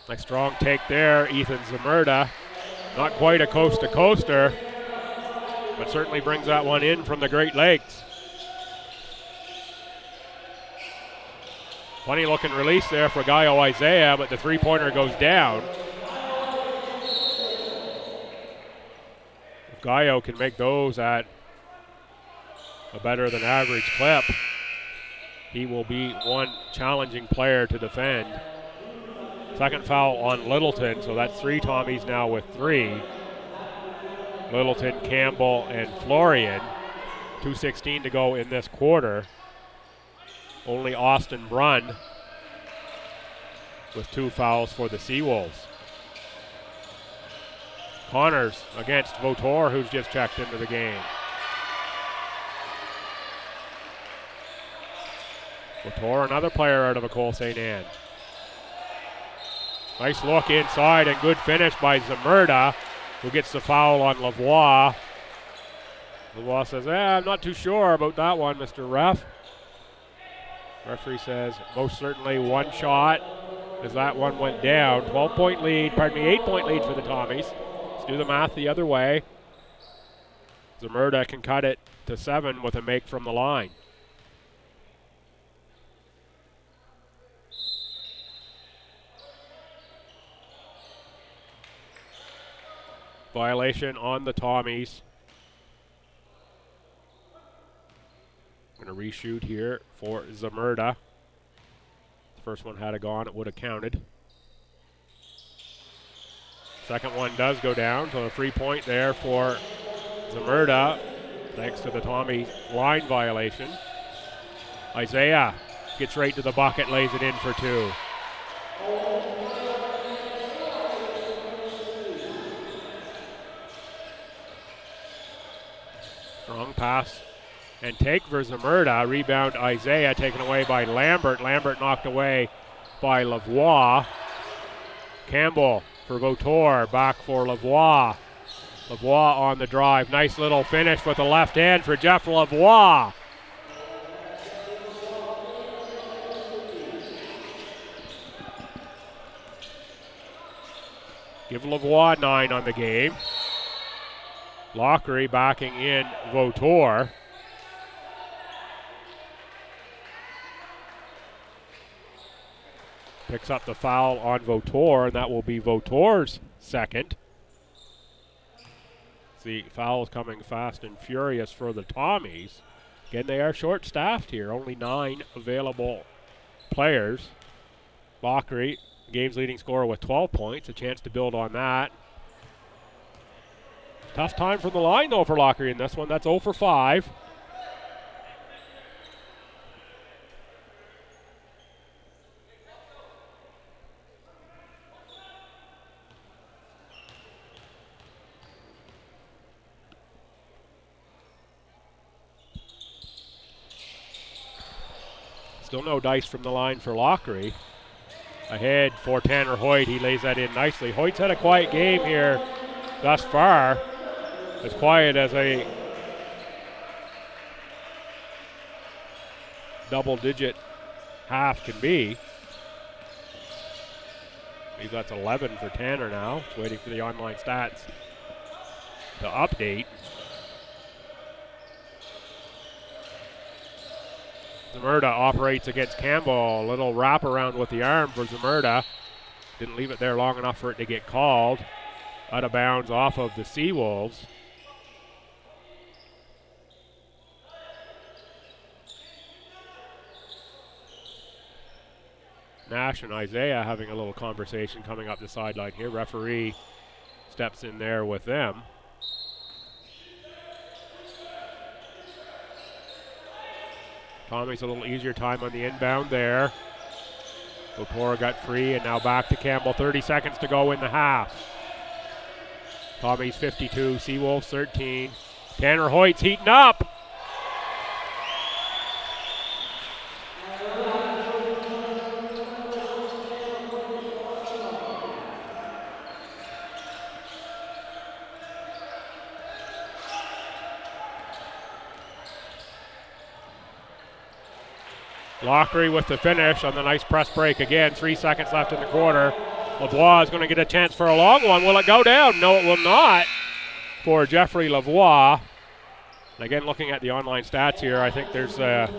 Nice strong take there, Ethan Zamurda. Not quite a coast-to-coaster, but certainly brings that one in from the Great Lakes. Funny looking release there for Gaio Isaiah, but the 3-pointer goes down. If Gaio can make those at a better than average clip, he will be one challenging player to defend. Second foul on Littleton, so that's 3 Tommies now with 3. Littleton, Campbell, and Florian. 2:16 to go in this quarter. Only Austin Brunn with 2 fouls for the Seawolves. Connors against Votor, who's just checked into the game. Votor, another player out of Ecole St. Anne. Nice look inside and good finish by Zamurda, who gets the foul on Lavoie. Lavoie says, I'm not too sure about that one, Mr. Ref. Referee says most certainly one shot as that one went down. 8-point lead for the Tommies. Let's do the math the other way. Zamurda can cut it to 7 with a make from the line. Violation on the Tommies. I'm going to reshoot here for Zamurda. The first one had it gone, it would have counted. Second one does go down, so a free point there for Zamurda, thanks to the Tommy line violation. Isaiah gets right to the bucket, lays it in for 2. Strong pass and take for Zamurda. Rebound Isaiah, taken away by Lambert. Lambert knocked away by Lavoie. Campbell for Vautour, back for Lavoie. Lavoie on the drive. Nice little finish with the left hand for Jeff Lavoie. Give Lavoie 9 on the game. Lockery backing in Vautour. Picks up the foul on Vautour, and that will be Vautour's second. The foul is coming fast and furious for the Tommies. Again, they are short-staffed here. Only 9 available players. Lockery, game's leading scorer with 12 points. A chance to build on that. Tough time from the line, though, for Lockery in this one. That's 0 for 5. Still no dice from the line for Lockery. Ahead for Tanner Hoyt. He lays that in nicely. Hoyt's had a quiet game here thus far. As quiet as a double-digit half can be. I believe that's 11 for Tanner now. Just waiting for the online stats to update. Zamurda operates against Campbell. A little wraparound with the arm for Zamurda. Didn't leave it there long enough for it to get called. Out of bounds off of the Seawolves. Nash and Isaiah having a little conversation coming up the sideline here. Referee steps in there with them. Tommy's a little easier time on the inbound there. Vautour got free and now back to Campbell. 30 seconds to go in the half. Tommy's 52, Seawolves 13. Tanner Hoyt's heating up. Lockery with the finish on the nice press break again. 3 seconds left in the quarter. Lavoie is going to get a chance for a long one. Will it go down? No, it will not for Jeffrey Lavoie. And again, looking at the online stats here, I think there's a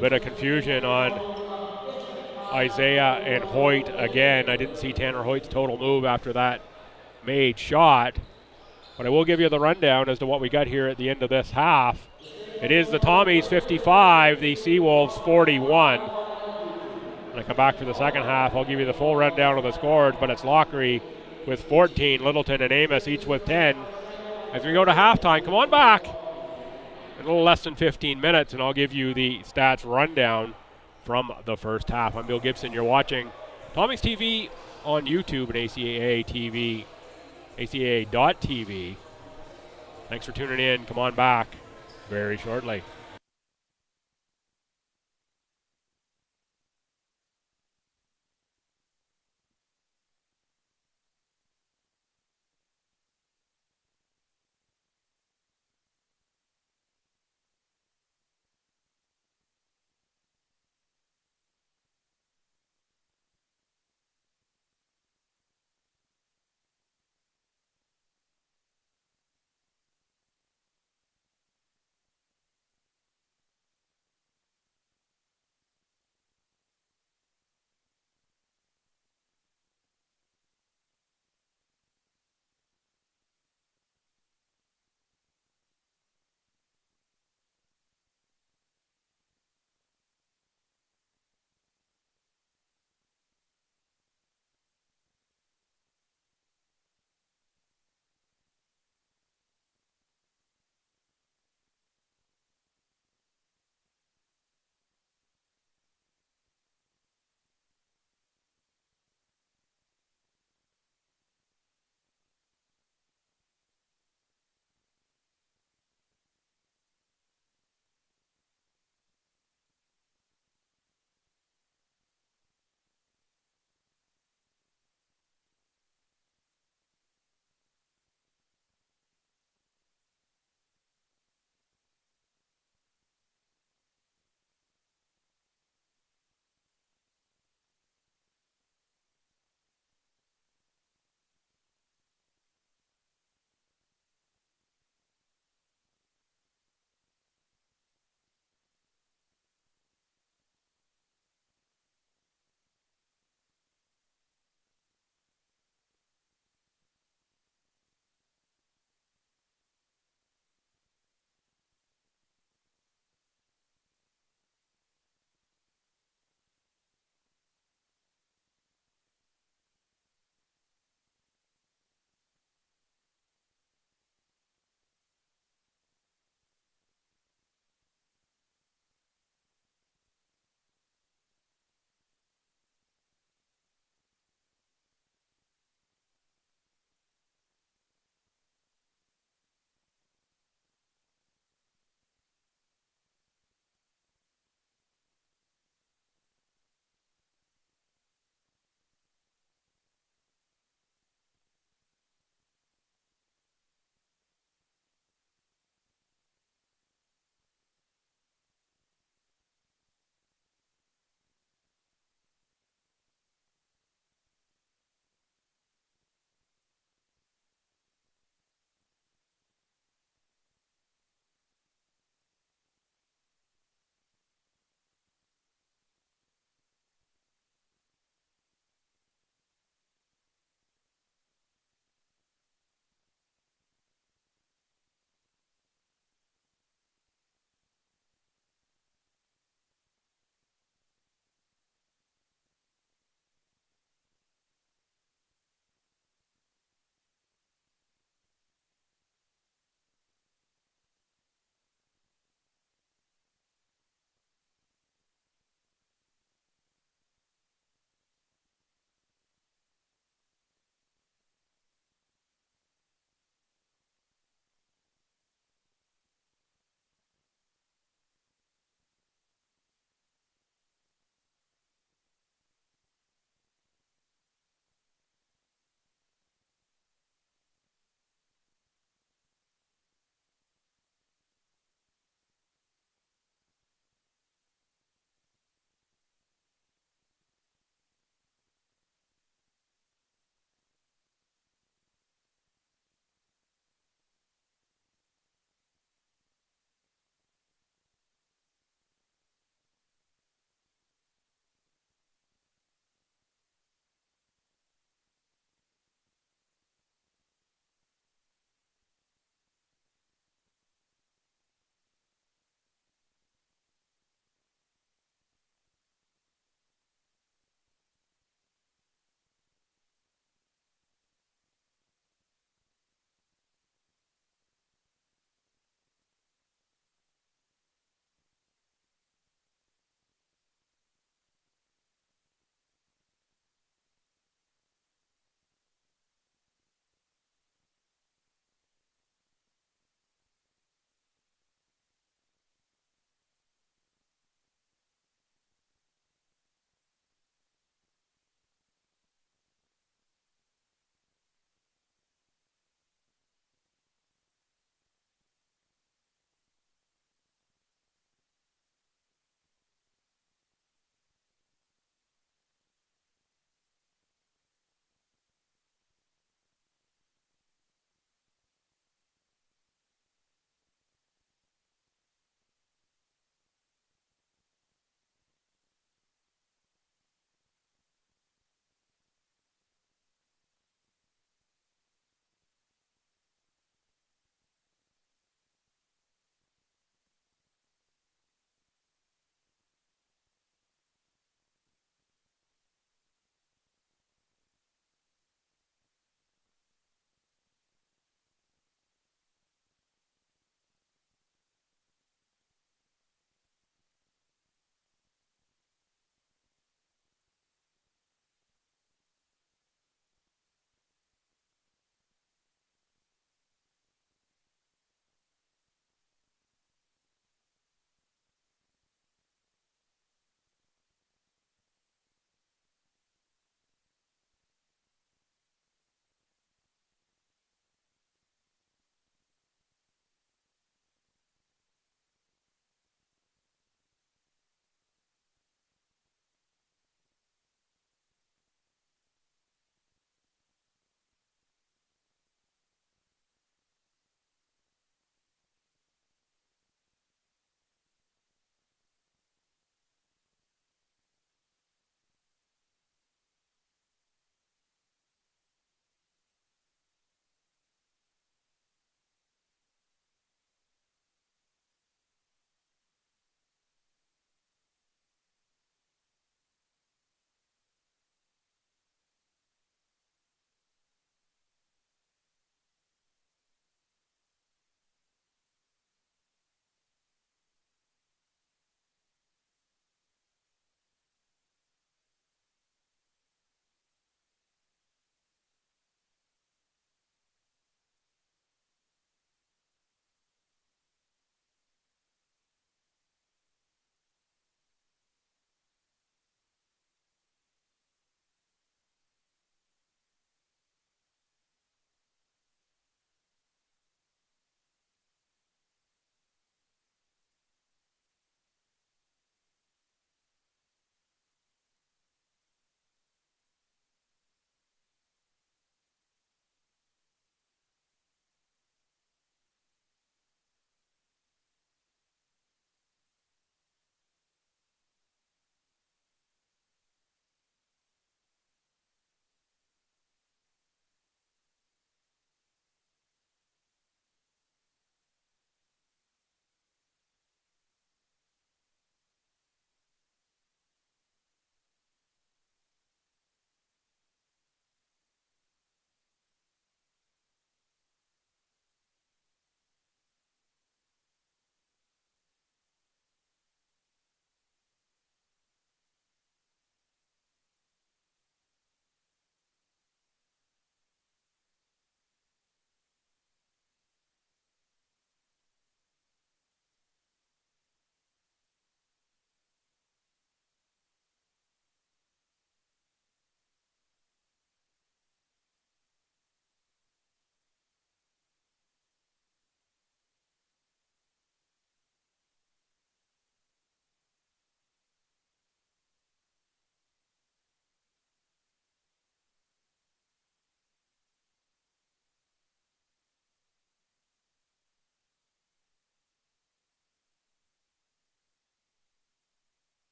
bit of confusion on Isaiah and Hoyt. Again, I didn't see Tanner Hoyt's total move after that made shot. But I will give you the rundown as to what we got here at the end of this half. It is the Tommies 55, the Seawolves 41. When I come back for the second half, I'll give you the full rundown of the scores, but it's Lockery with 14, Littleton and Amos each with 10. As we go to halftime, come on back. In a little less than 15 minutes, and I'll give you the stats rundown from the first half. I'm Bill Gibson. You're watching Tommies TV on YouTube and ACAA TV, ACAA.TV. Thanks for tuning in. Come on back very shortly.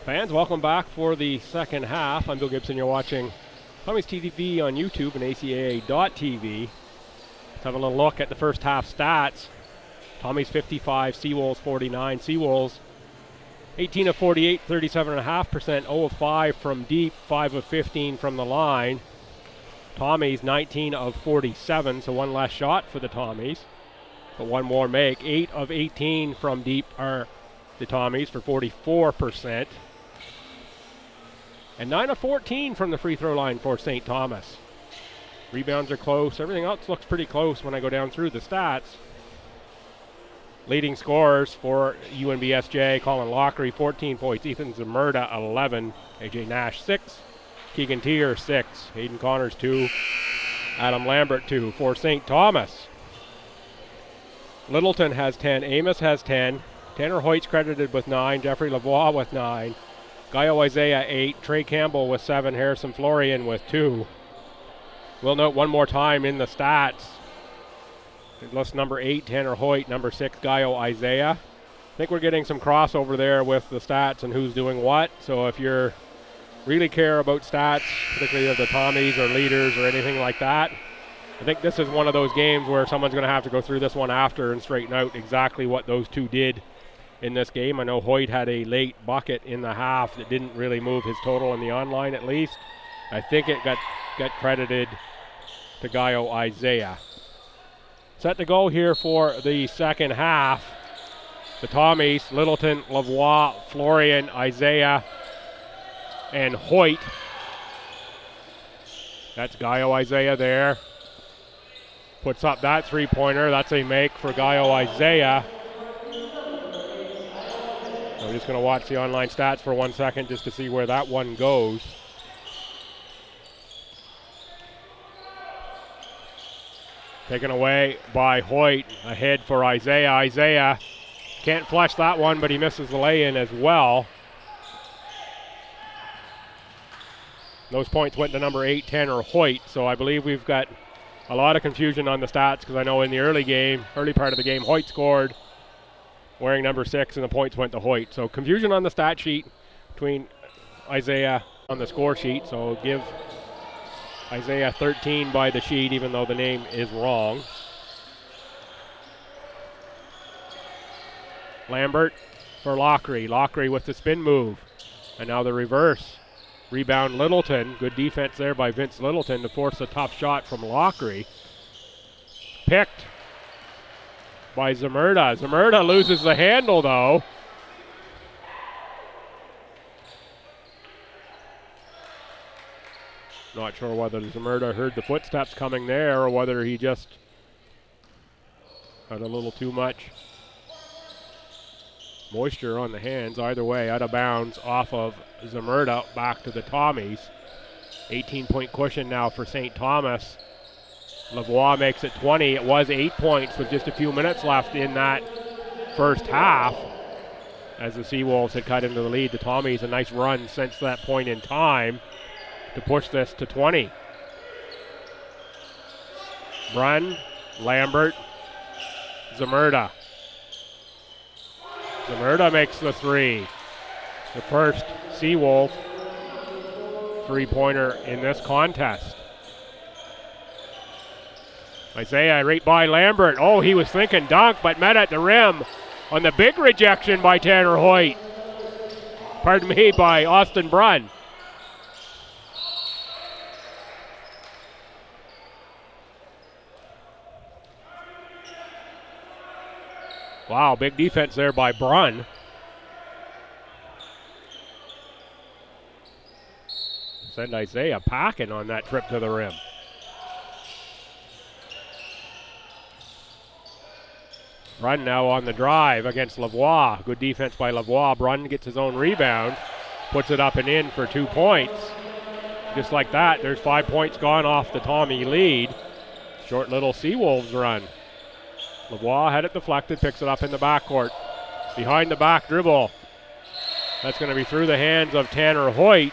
Fans, welcome back for the second half. I'm Bill Gibson. You're watching Tommy's TV on YouTube and ACAA.tv. Let's have a little look at the first half stats. Tommy's 55, Seawolves 49. Seawolves 18 of 48, 37.5%, 0 of 5 from deep, 5 of 15 from the line. Tommy's 19 of 47, so one less shot for the Tommies, but one more make. 8 of 18 from deep are the Tommies for 44%. And 9 of 14 from the free throw line for St. Thomas. Rebounds are close. Everything else looks pretty close when I go down through the stats. Leading scorers for UNBSJ, Colin Lockery, 14 points. Ethan Zamurda, 11. AJ Nash, 6. Keegan Tier, 6. Hayden Connors, 2. Adam Lambert, 2. For St. Thomas, Littleton has 10. Amos has 10. Tanner Hoyt's credited with 9. Jeffrey Lavoie with 9. Gaio Isaiah, 8. Trey Campbell with 7. Harrison Florian with 2. We'll note one more time in the stats. List number 8, Tanner Hoyt. Number 6, Gaio Isaiah. I think we're getting some crossover there with the stats and who's doing what. So if you really care about stats, particularly of the Tommies or leaders or anything like that, I think this is one of those games where someone's going to have to go through this one after and straighten out exactly what those two did in this game. I know Hoyt had a late bucket in the half that didn't really move his total in the online at least. I think it got credited to Gaio Isaiah. Set to go here for the second half. The Tommies, Littleton, Lavoie, Florian, Isaiah, and Hoyt. That's Gaio Isaiah there. Puts up that three-pointer. That's a make for Gaio Isaiah. I'm just going to watch the online stats for 1 second just to see where that one goes. Taken away by Hoyt, ahead for Isaiah. Isaiah can't flush that one, but he misses the lay-in as well. Those points went to number 8, Tanner Hoyt, so I believe we've got a lot of confusion on the stats because I know in the early part of the game, Hoyt scored wearing number 6, and the points went to Hoyt. So confusion on the stat sheet between Isaiah on the score sheet, so give Isaiah 13 by the sheet, even though the name is wrong. Lambert for Lockery. Lockery with the spin move. And now the reverse. Rebound Littleton. Good defense there by Vince Littleton to force a tough shot from Lockery. Picked by Zamurda. Zamurda loses the handle though. Not sure whether Zamurda heard the footsteps coming there or whether he just had a little too much moisture on the hands. Either way, out of bounds off of Zamurda, back to the Tommies. 18-point cushion now for St. Thomas. Lavoie makes it 20. It was 8 points with just a few minutes left in that first half. As the Seawolves had cut into the lead, the Tommies a nice run since that point in time to push this to 20. Brunn, Lambert, Zamurda. Zamurda makes the 3. The first Seawolf three-pointer in this contest. Isaiah right by Lambert. Oh, he was thinking dunk, but met at the rim on the big rejection by Tanner Hoyt. Pardon me, by Austin Brunn. Wow, big defense there by Brunn. Send Isaiah packing on that trip to the rim. Brunn now on the drive against Lavoie. Good defense by Lavoie. Brunn gets his own rebound, puts it up and in for 2 points. Just like that, there's 5 points gone off the Tommy lead. Short little Seawolves run. Lavoie had it deflected, picks it up in the backcourt. Behind the back dribble. That's going to be through the hands of Tanner Hoyt.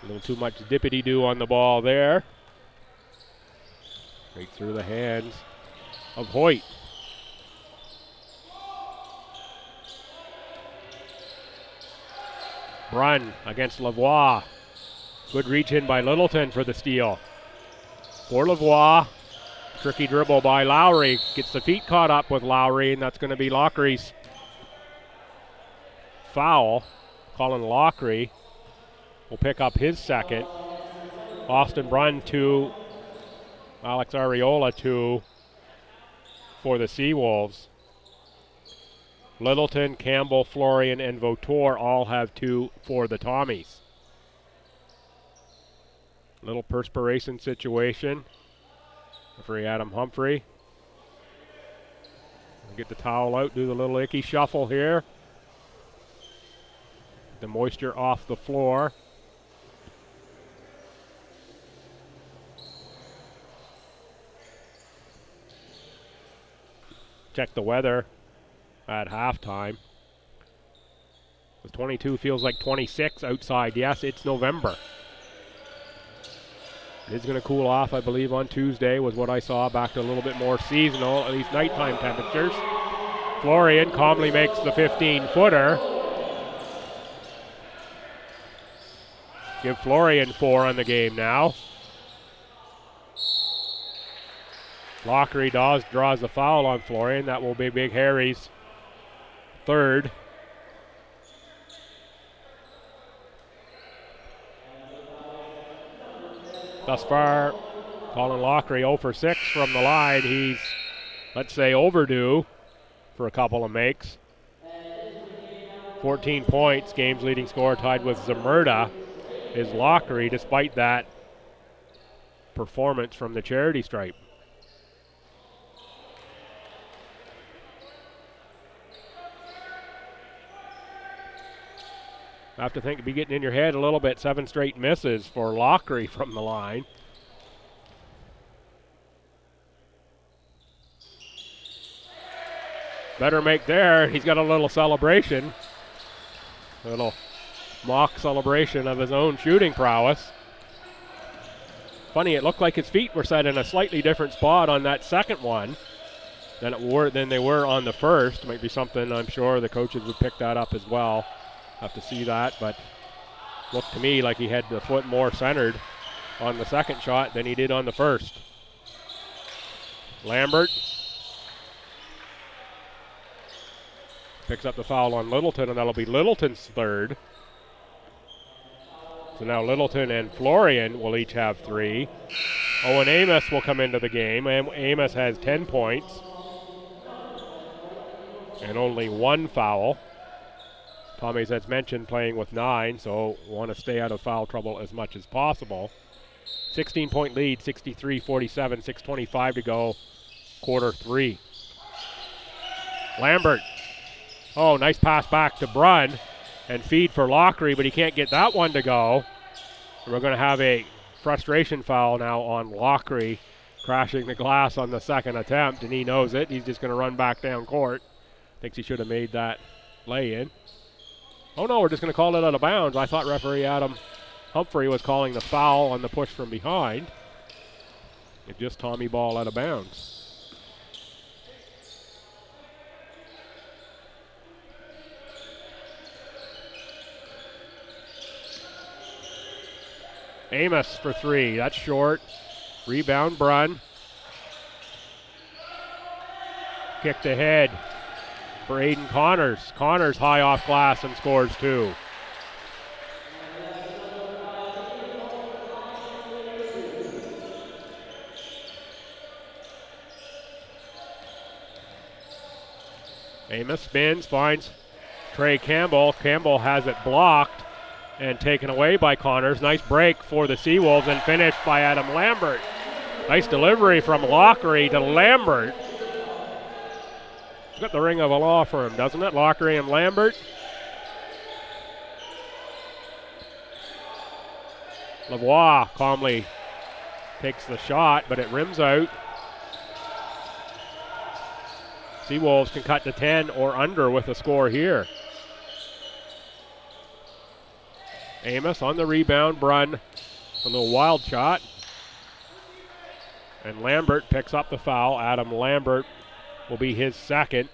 A little too much dippity-doo on the ball there. Straight through the hands of Hoyt. Brunn against Lavoie. Good reach in by Littleton for the steal. For Lavoie. Tricky dribble by Lowry. Gets the feet caught up with Lowry, and that's going to be Lockery's foul. Colin Lockery will pick up his second. Austin Brunn 2. Alex Areola 2 for the Seawolves. Littleton, Campbell, Florian, and Vautour all have 2 for the Tommies. Little perspiration situation. Referee Adam Humphrey. Get the towel out, do the little icky shuffle here. The moisture off the floor. Check the weather at halftime. The 22 feels like 26 outside. Yes, it's November. It is going to cool off, I believe, on Tuesday was what I saw. Back to a little bit more seasonal, at least nighttime temperatures. Florian calmly makes the 15-footer. Give Florian 4 on the game now. Lockery draws the foul on Florian. That will be Big Harry's third. Thus far, Colin Lockery 0 for 6 from the line. He's, let's say, overdue for a couple of makes. 14 points, game's leading scorer tied with Zamurda is Lockery, despite that performance from the charity stripe. I have to think it'd be getting in your head a little bit. 7 straight misses for Lockery from the line. Better make there. He's got a little celebration. A little mock celebration of his own shooting prowess. Funny, it looked like his feet were set in a slightly different spot on that second one than they were on the first. Might be something I'm sure the coaches would pick that up as well. Have to see that, but looked to me like he had the foot more centered on the second shot than he did on the first. Lambert picks up the foul on Littleton, and that'll be Littleton's third. So now Littleton and Florian will each have 3. Owen Amos will come into the game, and Amos has 10 points and only 1 foul. Tommy's, as mentioned, playing with 9, so want to stay out of foul trouble as much as possible. 16-point lead, 63-47, 6:25 to go, quarter 3. Lambert. Oh, nice pass back to Brunn and feed for Lockery, but he can't get that one to go. We're going to have a frustration foul now on Lockery, crashing the glass on the second attempt, and he knows it. He's just going to run back down court. Thinks he should have made that lay-in. Oh no, we're just going to call it out of bounds. I thought referee Adam Humphrey was calling the foul on the push from behind. It's just Tommy ball out of bounds. Amos for 3, that's short. Rebound Brunn. Kicked ahead for Aiden Connors. Connors high off glass and scores 2. Amos spins, finds Trey Campbell. Campbell has it blocked and taken away by Connors. Nice break for the Seawolves and finished by Adam Lambert. Nice delivery from Lockery to Lambert. Got the ring of a law for him, doesn't it? Lockery and Lambert. Lavoie calmly takes the shot, but it rims out. Seawolves can cut to 10 or under with a score here. Amos on the rebound. Brunn, a little wild shot. And Lambert picks up the foul. Adam Lambert will be his second.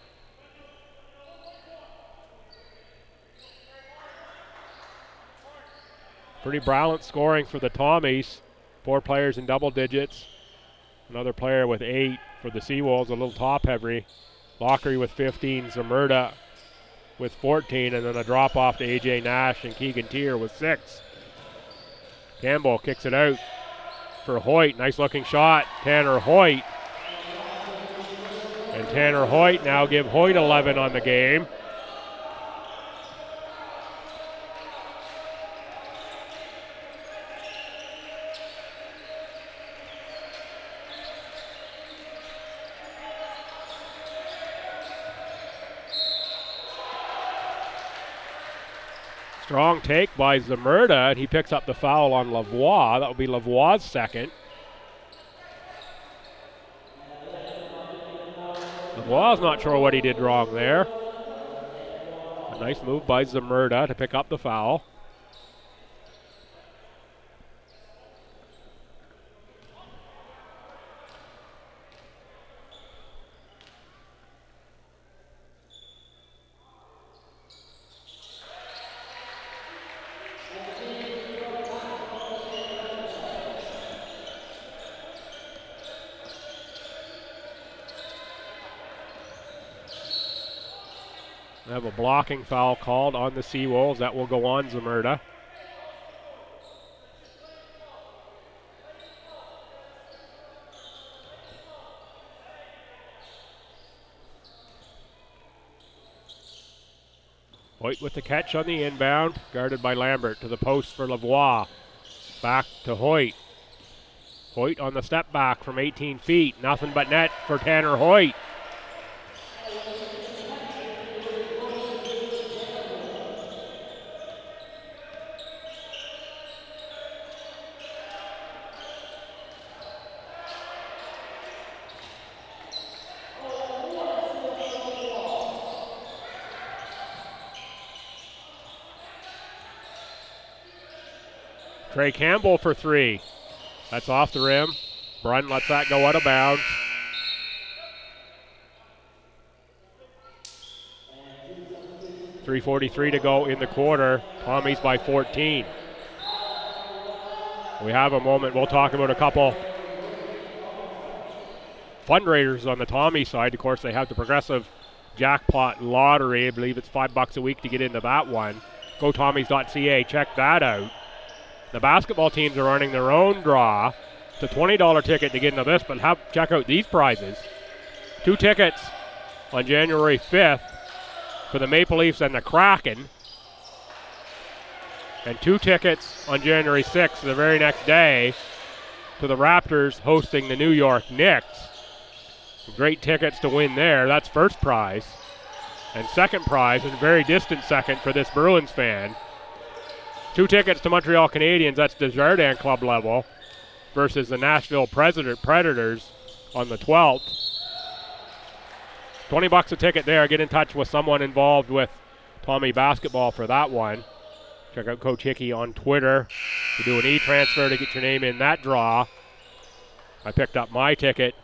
Pretty balanced scoring for the Tommies. 4 players in double digits. Another player with 8 for the Seawolves, a little top heavy. Lockery with 15, Zamurda with 14, and then a drop off to AJ Nash and Keegan Tier with 6. Campbell kicks it out for Hoyt. Nice looking shot. Tanner Hoyt. And Tanner Hoyt now give Hoyt 11 on the game. Strong take by Zamurda, and he picks up the foul on Lavoie. That will be Lavoie's second. Lavoie's not sure what he did wrong there. A nice move by Zamurda to pick up the foul. We have a blocking foul called on the Seawolves. That will go on Zamurda. Hoyt with the catch on the inbound, guarded by Lambert. To the post for Lavoie. Back to Hoyt. Hoyt on the step back from 18 feet. Nothing but net for Tanner Hoyt. Trey Campbell for 3. That's off the rim. Brun lets that go out of bounds. .343 to go in the quarter. Tommies by 14. We have a moment. We'll talk about a couple fundraisers on the Tommy side. Of course, they have the Progressive Jackpot Lottery. I believe it's $5 a week to get into that one. GoTommies.ca. Check that out. The basketball teams are running their own draw. It's a $20 ticket to get into this, but check out these prizes. 2 tickets on January 5th for the Maple Leafs and the Kraken. And 2 tickets on January 6th, the very next day, to the Raptors hosting the New York Knicks. Great tickets to win there. That's first prize. And second prize, and very distant second for this Bruins fan. 2 tickets to Montreal Canadiens, that's Desjardins club level, versus the Nashville Predators on the 12th. $20 a ticket there. Get in touch with someone involved with Tommy basketball for that one. Check out Coach Hickey on Twitter to do an e-transfer to get your name in that draw. I picked up my ticket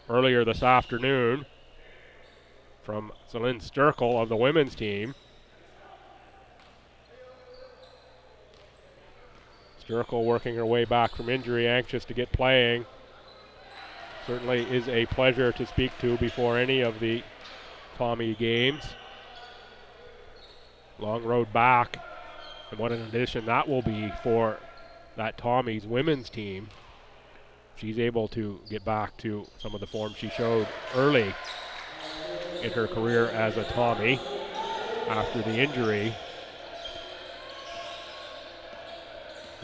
earlier this afternoon from Celine Sturkel of the women's team. Sturkel working her way back from injury, anxious to get playing. Certainly is a pleasure to speak to before any of the Tommy games. Long road back, and what an addition that will be for that Tommy's women's team. She's able to get back to some of the form she showed early in her career as a Tommy after the injury.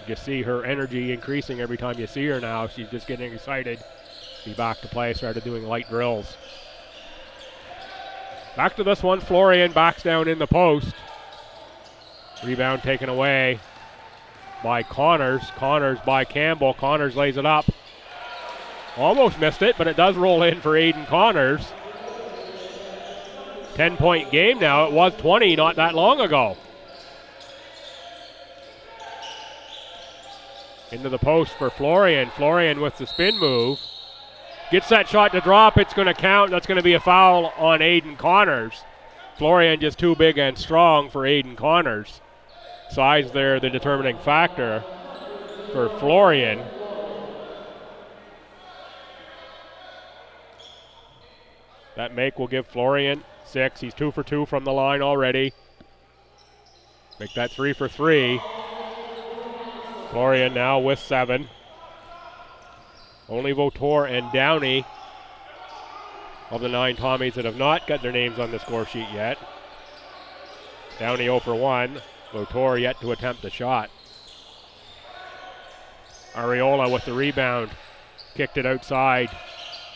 You see her energy increasing every time you see her now. She's just getting excited to be back to play. Started doing light drills. Back to this one. Florian backs down in the post. Rebound taken away by Connors. Connors by Campbell. Connors lays it up. Almost missed it, but it does roll in for Aiden Connors. 10-point game now. It was 20 not that long ago. Into the post for Florian. Florian with the spin move. Gets that shot to drop. It's going to count. That's going to be a foul on Aiden Connors. Florian just too big and strong for Aiden Connors. Size there the determining factor for Florian. That make will give Florian 6. He's 2 for 2 from the line already. Make that 3 for 3. Florian now with 7. Only Votor and Downey of the 9 Tommies that have not got their names on the score sheet yet. Downey 0 for 1. Votor yet to attempt a shot. Ariola with the rebound. Kicked it outside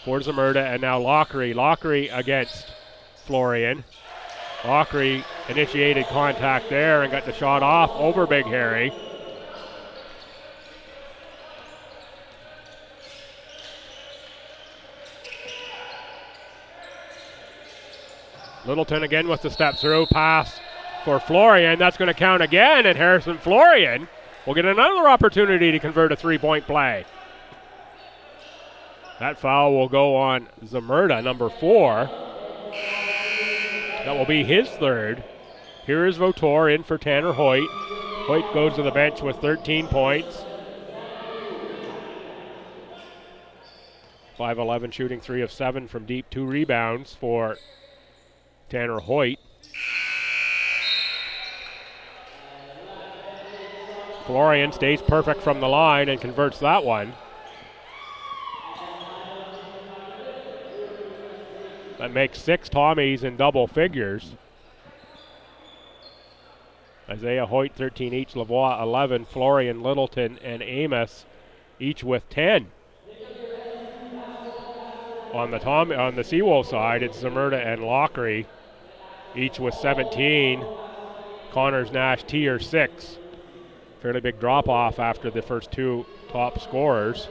for Zamurda, and now Lockery. Lockery against Florian. Lockery initiated contact there and got the shot off over Big Harry. Littleton again with the step through pass for Florian. That's going to count again, and Harrison Florian will get another opportunity to convert a 3-point play. That foul will go on Zamurda, number 4. That will be his 3rd. Here is Votor in for Tanner Hoyt. Hoyt goes to the bench with 13 points. 5'11", shooting 3 of 7 from deep, 2 rebounds for Tanner Hoyt. Florian stays perfect from the line and converts that one. That makes 6 Tommies in double figures. Isaiah Hoyt 13 each, Lavoie 11, Florian, Littleton, and Amos each with 10. On the Seawolf side, it's Zamurda and Lockery, each with 17. Connors, Nash, Tier 6. Fairly big drop-off after the first 2 top scorers.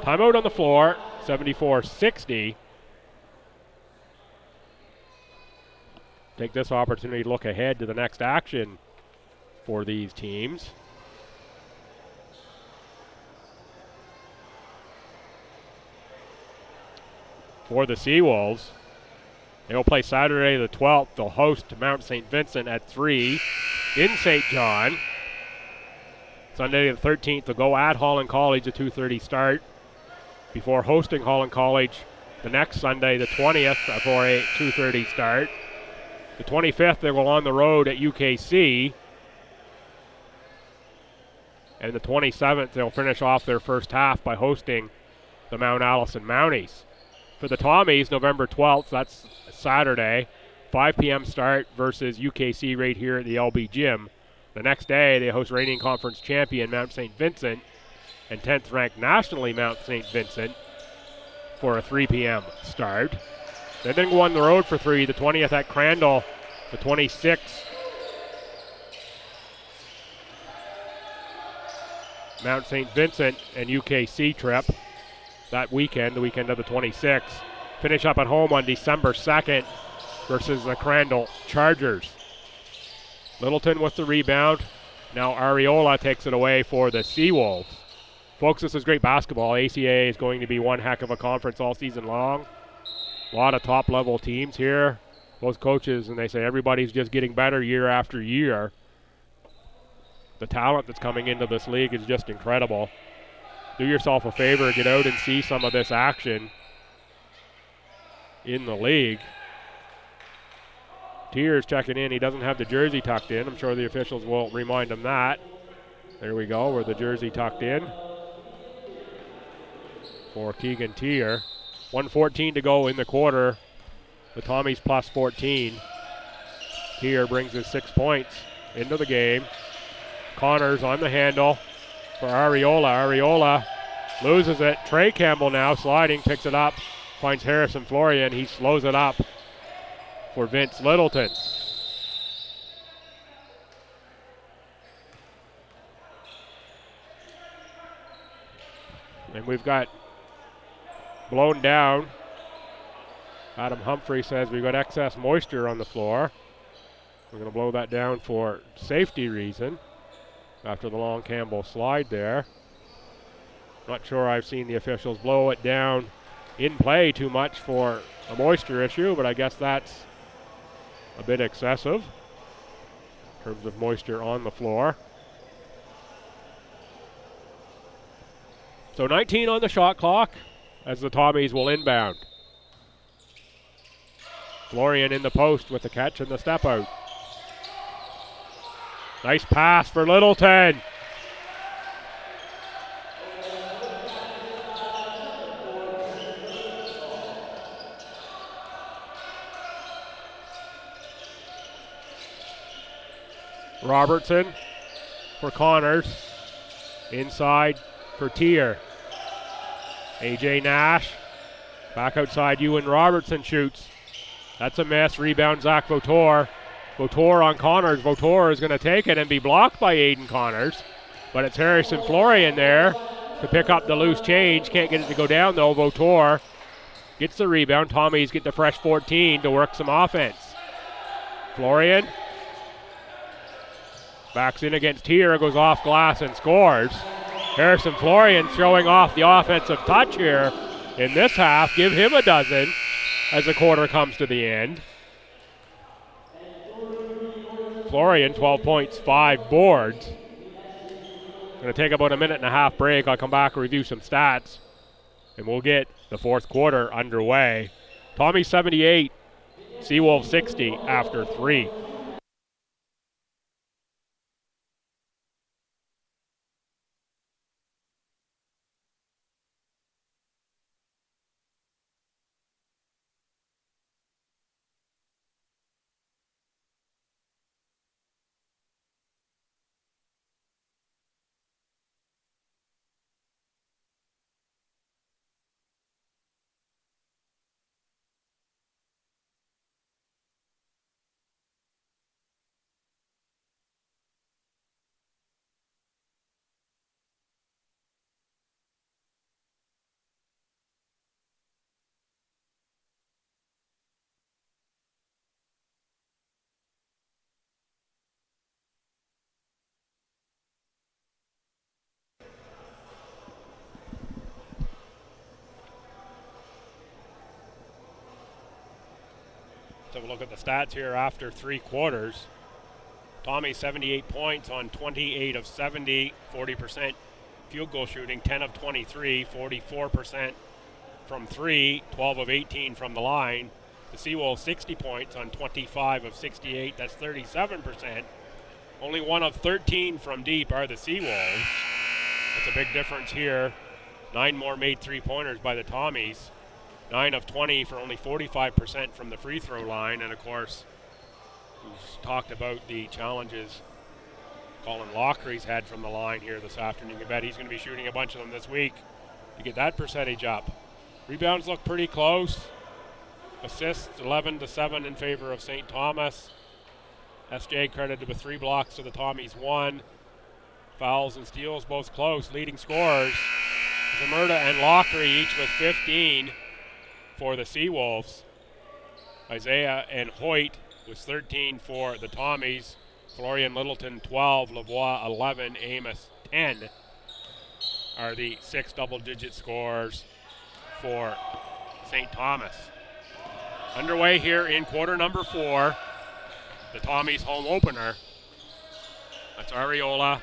Timeout on the floor, 74-60. Take this opportunity to look ahead to the next action for these teams. For the Seawolves, they will play Saturday the 12th. They'll host Mount St. Vincent at 3 in St. John. Sunday the 13th, they'll go at Holland College at 2:30 start before hosting Holland College the next Sunday, the 20th, for a 2:30 start. The 25th, they will on the road at UKC. And the 27th, they'll finish off their first half by hosting the Mount Allison Mounties. For the Tommies, November 12th, that's Saturday, 5 p.m. start versus UKC right here at the LB Gym. The next day, they host reigning conference champion Mount St. Vincent and 10th ranked nationally Mount St. Vincent for a 3 p.m. start. They then go on the road for 3, the 20th at Crandall, the 26th. Mount St. Vincent and UKC trip that weekend, the weekend of the 26th. Finish up at home on December 2nd versus the Crandall Chargers. Littleton with the rebound. Now Ariola takes it away for the Seawolves. Folks, this is great basketball. ACAA is going to be one heck of a conference all season long. A lot of top-level teams here. Both coaches, and they say everybody's just getting better year after year. The talent that's coming into this league is just incredible. Do yourself a favor, get out and see some of this action in the league. Tiers checking in. He doesn't have the jersey tucked in. I'm sure the officials will remind him that. There we go, with the jersey tucked in for Keegan Tier. 1:14 to go in the quarter. The Tommies plus 14. Tier brings his 6 points into the game. Connors on the handle for Ariola. Ariola loses it. Trey Campbell now sliding, picks it up, finds Harrison Florian. He slows it up for Vince Littleton. And we've got blown down. Adam Humphrey says we've got excess moisture on the floor. We're going to blow that down for safety reason after the long Campbell slide there. Not sure I've seen the officials blow it down in play too much for a moisture issue, but I guess that's a bit excessive in terms of moisture on the floor. So 19 on the shot clock as the Tommies will inbound. Florian in the post with the catch and the step out. Nice pass for Littleton. Robertson for Connors. Inside for Tier. AJ Nash. Back outside, Ewan Robertson shoots. That's a miss. Rebound, Zach Votor. Votor on Connors. Votor is going to take it and be blocked by Aiden Connors. But it's Harrison Florian there to pick up the loose change. Can't get it to go down, though. Votor gets the rebound. Tommies get the fresh 14 to work some offense. Florian backs in against Tier, goes off glass and scores. Harrison Florian showing off the offensive touch here in this half. Give him a dozen as the quarter comes to the end. Florian, 12 points, 5 boards. Going to take about a minute and a half break. I'll come back and review some stats, and we'll get the fourth quarter underway. Tommy 78, Seawolves 60 after 3. Let's have a look at the stats here after 3 quarters. Tommy 78 points on 28 of 70, 40% field goal shooting, 10 of 23, 44% from 3, 12 of 18 from the line. The Seawolves 60 points on 25 of 68, that's 37%. Only 1 of 13 from deep are the Seawolves. That's a big difference here. 9 more made 3-pointers by the Tommies. 9 of 20 for only 45% from the free throw line. And of course, we've talked about the challenges Colin Lockery's had from the line here this afternoon. You bet he's going to be shooting a bunch of them this week to get that percentage up. Rebounds look pretty close. Assists 11-7 in favor of St. Thomas. SJ credited with 3 blocks to the Tommies, 1. Fouls and steals both close. Leading scorers, Zamurda and Lockery each with 15 for the Seawolves. Isaiah and Hoyt with 13 for the Tommies. Florian Littleton 12, Lavoie 11, Amos 10 are the 6 double-digit scorers for St. Thomas. Underway here in quarter number 4, the Tommies home opener. That's Ariola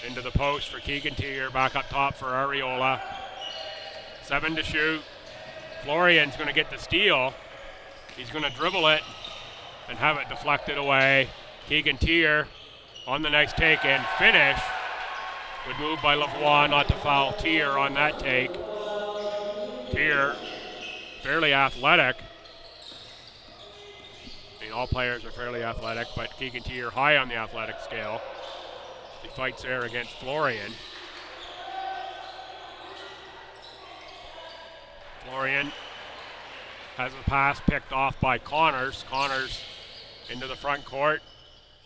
into the post for Keegan Tier, back up top for Ariola. 7 to shoot. Florian's going to get the steal. He's going to dribble it and have it deflected away. Keegan Tier on the next take and finish. Good move by Lavoie not to foul Tier on that take. Tier, fairly athletic. I mean, all players are fairly athletic, but Keegan Tier high on the athletic scale. He fights there against Florian. Florian has a pass picked off by Connors. Connors into the front court.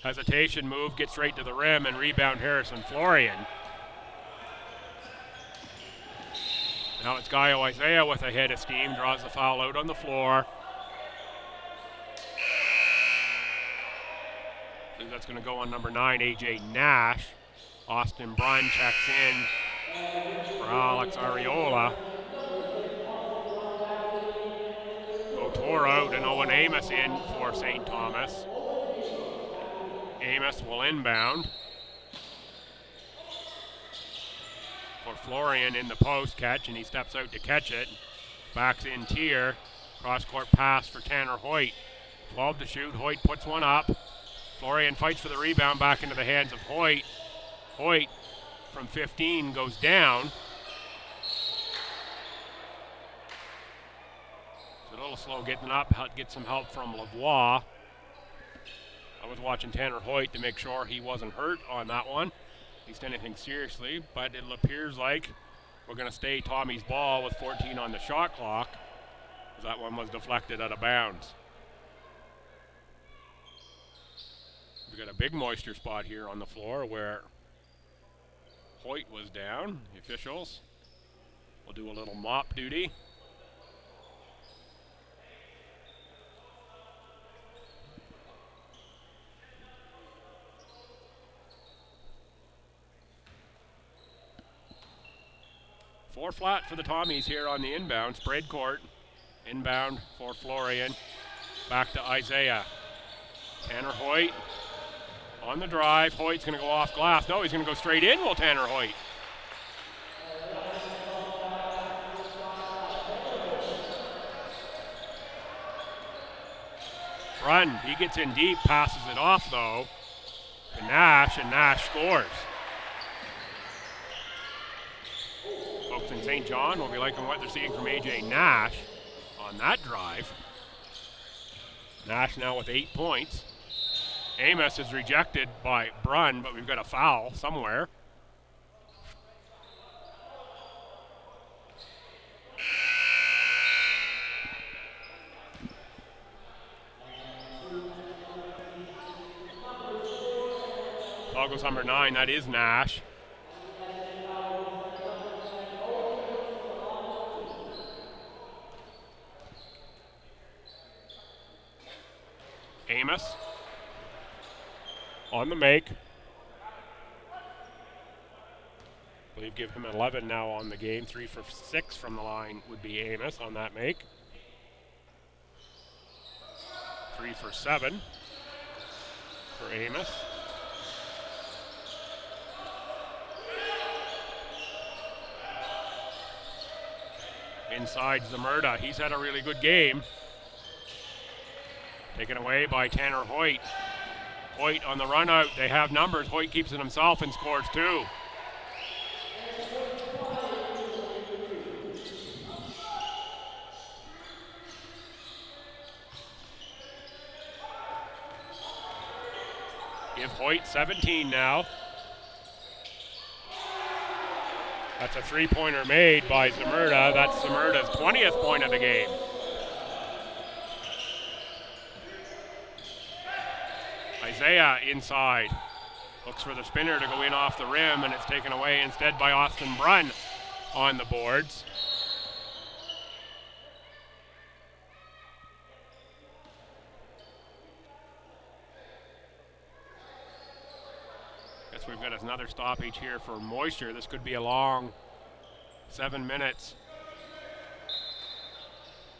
Hesitation move, gets right to the rim, and rebound Harrison Florian. Now it's Gaio Isaiah with a hit of steam, draws the foul out on the floor. I think that's going to go on number 9, AJ Nash. Austin Brun checks in for Alex Ariola. tore out, and Owen Amos in for St. Thomas. Amos will inbound. For Florian in the post catch, and he steps out to catch it. Backs in tier. Cross-court pass for Tanner Hoyt. 12 to shoot. Hoyt puts one up. Florian fights for the rebound back into the hands of Hoyt. Hoyt from 15 goes down. It's a little slow getting up. Get some help from Lavoie. I was watching Tanner Hoyt to make sure he wasn't hurt on that one, at least anything seriously, but it appears like we're going to stay Tommy's ball with 14 on the shot clock, because that one was deflected out of bounds. We've got a big moisture spot here on the floor where Hoyt was down. The officials will do a little mop duty. Four flat for the Tommies here on the inbound. Spread court. Inbound for Florian. Back to Isaiah. Tanner Hoyt on the drive. Hoyt's going to go off glass. No, he's going to go straight in, will Tanner Hoyt. Run. He gets in deep, passes it off though to Nash, and Nash scores. Folks in St. John will be liking what they're seeing from AJ Nash on that drive. Nash now with 8 points. Amos is rejected by Brunn, but we've got a foul somewhere. Foul goes number 9, that is Nash. Amos on the make. I believe give him 11 now on the game. 3 for 6 from the line would be Amos on that make. 3 for 7 for Amos. Inside Zamurda, he's had a really good game. Taken away by Tanner Hoyt. Hoyt on the run out. They have numbers. Hoyt keeps it himself and scores 2. Give Hoyt 17 now. That's a three-pointer made by Zamurda. That's Zamurda's 20th point of the game. Isaiah inside. Looks for the spinner to go in off the rim, and it's taken away instead by Austin Brunn on the boards. Guess we've got another stoppage here for moisture. This could be a long 7 minutes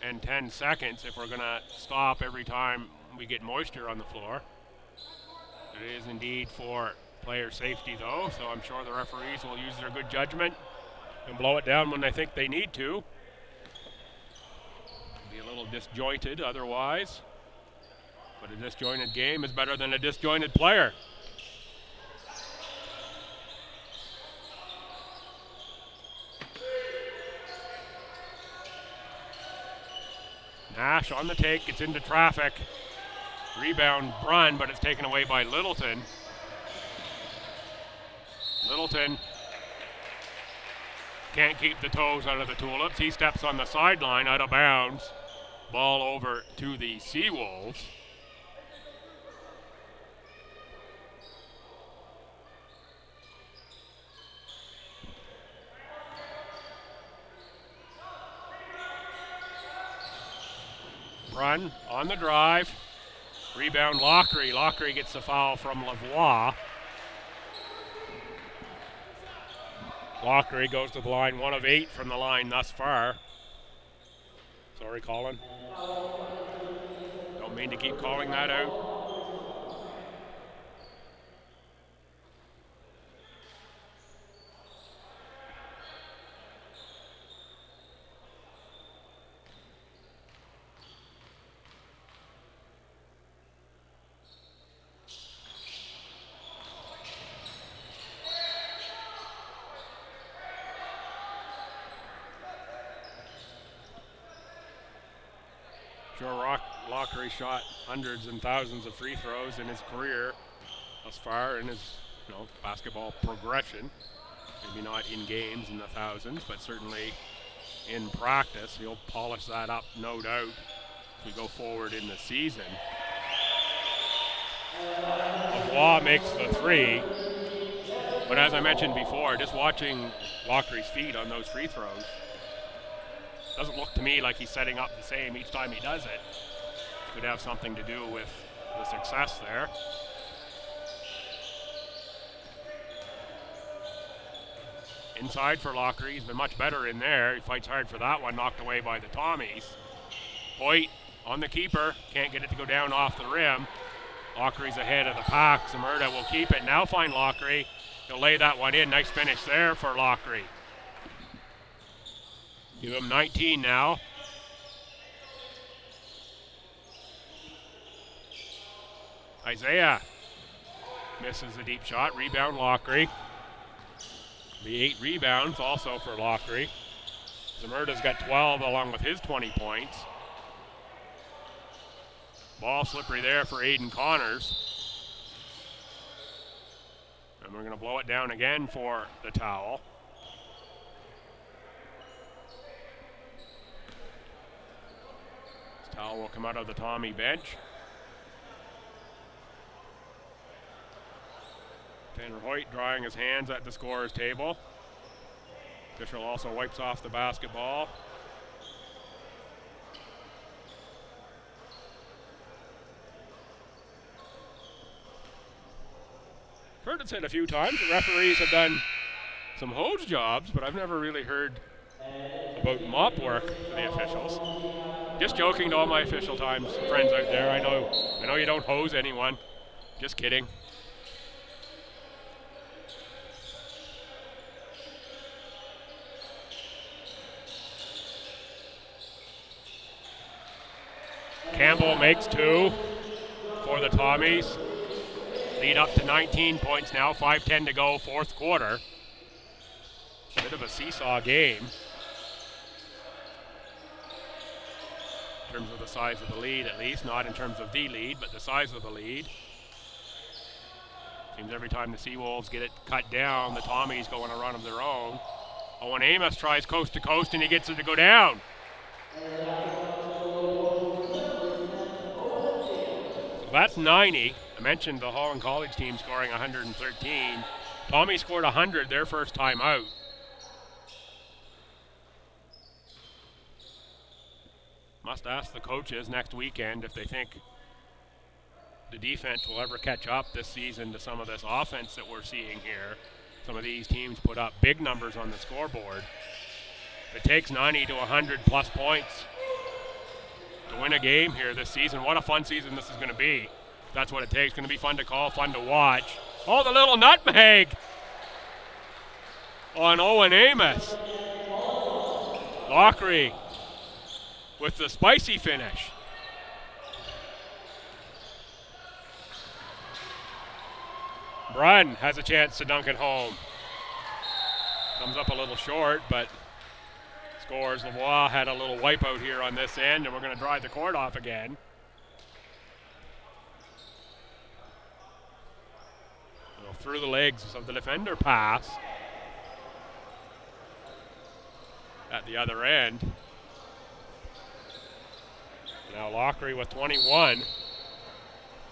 and 10 seconds if we're going to stop every time we get moisture on the floor. It is indeed for player safety though, so I'm sure the referees will use their good judgment and blow it down when they think they need to. Be a little disjointed otherwise, but a disjointed game is better than a disjointed player. Nash on the take, gets into traffic. Rebound Brunn, but it's taken away by Littleton. Littleton can't keep the toes out of the tulips. He steps on the sideline out of bounds. Ball over to the Seawolves. Brunn on the drive. Rebound Lockery. Lockery gets the foul from Lavoie. Lockery goes to the line, 1 of 8 from the line thus far. Sorry, Colin. Don't mean to keep calling that out. Sure, Lockery shot hundreds and thousands of free throws in his career thus far in his basketball progression. Maybe not in games in the thousands, but certainly in practice. He'll polish that up, no doubt, as we go forward in the season. Lavoie makes the three. But as I mentioned before, just watching Lockery's feet on those free throws, doesn't look to me like he's setting up the same each time he does it. Could have something to do with the success there. Inside for Lockery, he's been much better in there. He fights hard for that one, knocked away by the Tommies. Hoyt on the keeper, can't get it to go down off the rim. Lockery's ahead of the pack. Zamurda will keep it, now find Lockery. He'll lay that one in, nice finish there for Lockery. Give him 19 now. Isaiah misses the deep shot. Rebound Lockery. The 8 rebounds also for Lockery. Zamurda's got 12 along with his 20 points. Ball slippery there for Aiden Connors. And we're going to blow it down again for the Towel. Towel will come out of the Tommy bench. Tanner Hoyt drying his hands at the scorer's table. Official also wipes off the basketball. Heard it said a few times the referees have done some hose jobs, but I've never really heard about mop work for the officials. Just joking to all my official times friends out there. I know you don't hose anyone. Just kidding. Campbell makes 2 for the Tommies. Lead up to 19 points now, 5:10 to go, fourth quarter. Bit of a seesaw game in terms of the size of the lead, at least. Not in terms of the lead, but the size of the lead. Seems every time the Seawolves get it cut down, the Tommies go on a run of their own. Owen Amos tries coast to coast and he gets it to go down. That's 90. I mentioned the Holland College team scoring 113. Tommy scored 100 their first time out. Must ask the coaches next weekend if they think the defense will ever catch up this season to some of this offense that we're seeing here. Some of these teams put up big numbers on the scoreboard. It takes 90 to 100 plus points to win a game here this season. What a fun season this is going to be. That's what it takes. Going to be fun to call, fun to watch. Oh, the little nutmeg on Owen Amos. Lockery with the spicy finish. Brun has a chance to dunk it home. Comes up a little short, but scores. Lavoie had a little wipeout here on this end, and we're going to drive the court off again. Through the legs of the defender pass at the other end. Now Lockery with 21,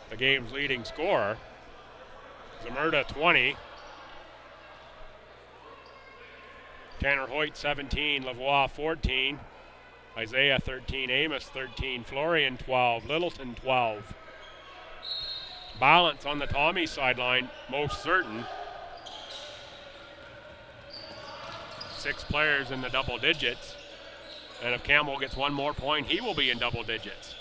the game's leading scorer. Zamurda 20. Tanner Hoyt 17, Lavoie 14, Isaiah 13, Amos 13, Florian 12, Littleton 12. Balance on the Tommy sideline, most certain. 6 players in the double digits. And if Campbell gets one more point, he will be in double digits.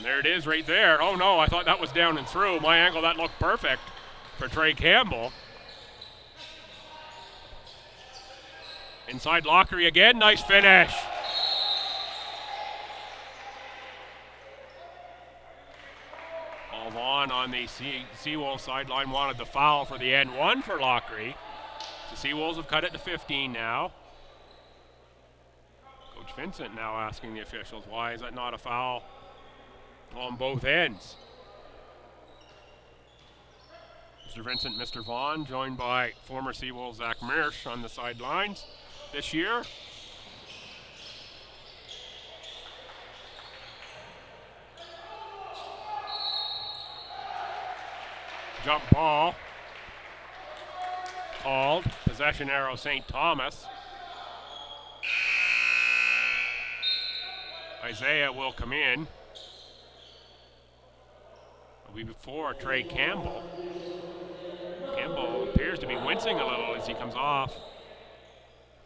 There it is right there. Oh no, I thought that was down and through. My angle, that looked perfect for Trey Campbell. Inside Lockery again, nice finish. Vaughn on the Seawolves sideline wanted the foul for the N1 for Lockery. The Seawolves have cut it to 15 now. Coach Vincent now asking the officials, why is that not a foul on both ends? Mr. Vincent, Mr. Vaughn, joined by former Seawolves Zach Mirsch on the sidelines this year. Jump ball called. Possession arrow St. Thomas. Isaiah will come in. It'll be before Trey Campbell. Campbell appears to be wincing a little as he comes off.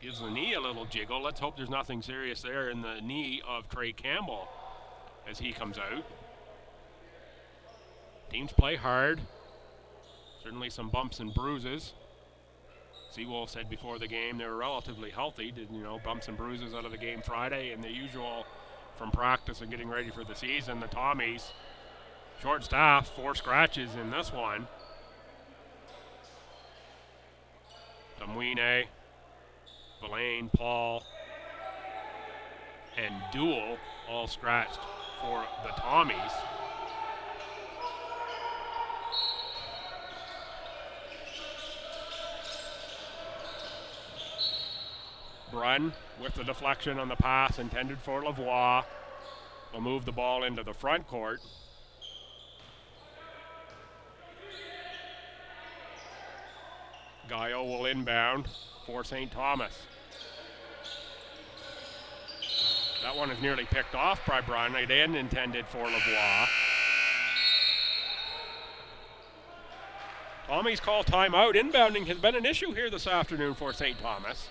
Gives the knee a little jiggle. Let's hope there's nothing serious there in the knee of Trey Campbell as he comes out. Teams play hard. Certainly some bumps and bruises. Seawolves said before the game they were relatively healthy. Did, bumps and bruises out of the game Friday and the usual from practice and getting ready for the season. The Tommies, short staff, 4 scratches in this one. Damwine, Villain, Paul, and Duel all scratched for the Tommies. Brunn with the deflection on the pass intended for Lavoie will move the ball into the front court. Gaio will inbound for St. Thomas. That one is nearly picked off by Brunn, again intended for Lavoie. Tommies call timeout. Inbounding has been an issue here this afternoon for St. Thomas.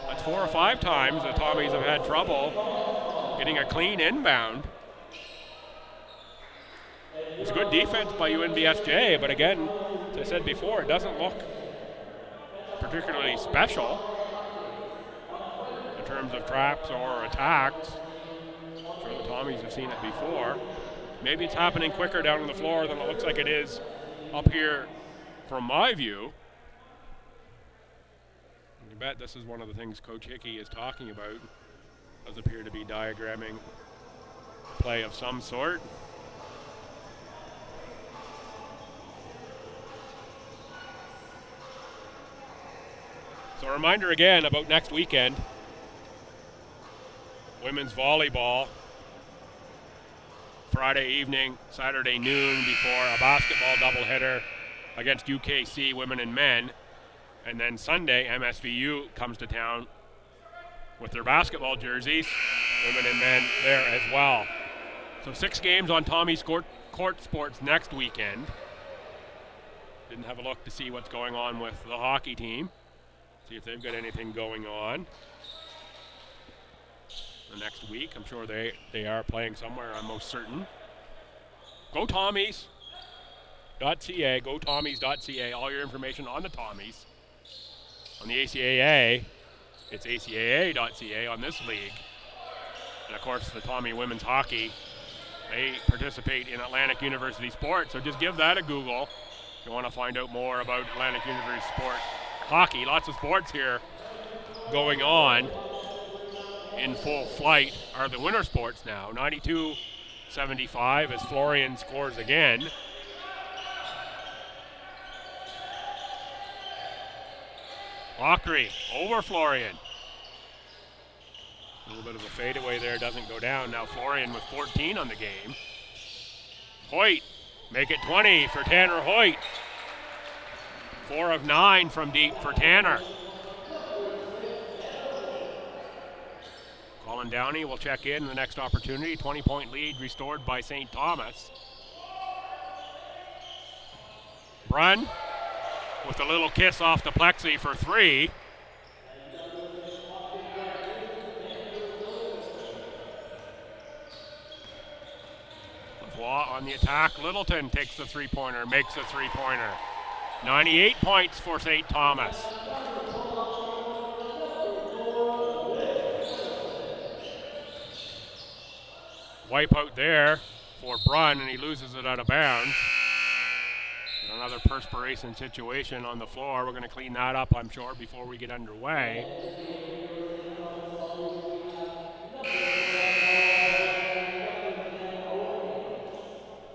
That's 4 or 5 times the Tommies have had trouble getting a clean inbound. It's good defense by UNBSJ, but again, as I said before, it doesn't look particularly special in terms of traps or attacks. I'm sure the Tommies have seen it before. Maybe it's happening quicker down on the floor than it looks like it is up here from my view. I bet this is one of the things Coach Hickey is talking about. Does appear to be diagramming play of some sort. So a reminder again about next weekend. Women's volleyball. Friday evening, Saturday noon before a basketball doubleheader against UKC women and men. And then Sunday, MSVU comes to town with their basketball jerseys, women and men there as well. So 6 games on Tommy's Court Sports next weekend. Didn't have a look to see what's going on with the hockey team. See if they've got anything going on. The next week, I'm sure they are playing somewhere, I'm most certain. Go Tommies.ca, go Tommies.ca, all your information on the Tommies. On the ACAA, it's ACAA.ca on this league. And of course, the Tommy women's hockey, they participate in Atlantic University Sports, so just give that a Google if you want to find out more about Atlantic University Sport hockey. Lots of sports here going on in full flight are the winter sports now. 92-75 as Florian scores again. Lockery over Florian. A little bit of a fadeaway there, doesn't go down. Now Florian with 14 on the game. Hoyt, make it 20 for Tanner Hoyt. 4 of 9 from deep for Tanner. Colin Downey will check in the next opportunity. 20-point lead restored by St. Thomas. Brunn with a little kiss off the plexi for 3. Lavoie on the attack. Littleton takes the three-pointer, makes the three-pointer. 98 points for St. Thomas. Wipe out there for Brunn, and he loses it out of bounds. And another perspiration situation on the floor. We're going to clean that up, I'm sure, before we get underway.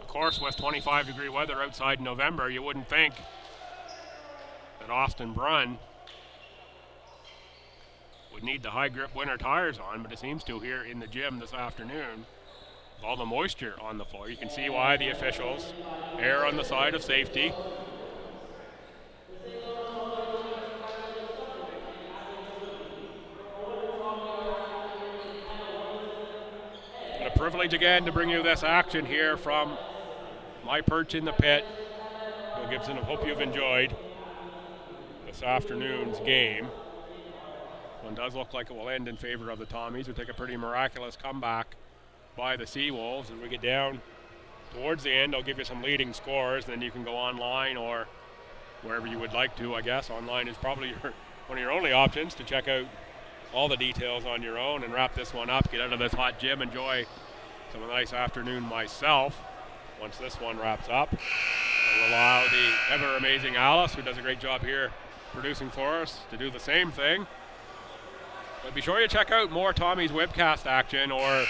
Of course, with 25-degree weather outside in November, you wouldn't think that Austin Brunn would need the high-grip winter tires on, but it seems to here in the gym this afternoon. With all the moisture on the floor, you can see why the officials err on the side of safety. And a privilege again to bring you this action here from my perch in the pit. Bill Gibson, I hope you've enjoyed this afternoon's game. One does look like it will end in favor of the Tommies, who take a pretty miraculous comeback by the Seawolves. As we get down towards the end, I'll give you some leading scores, then you can go online or wherever you would like to, I guess. Online is probably one of your only options to check out all the details on your own and wrap this one up, get out of this hot gym, enjoy some of a nice afternoon myself. Once this one wraps up, I'll allow the ever-amazing Alice, who does a great job here producing for us, to do the same thing. But be sure you check out more Tommy's webcast action, or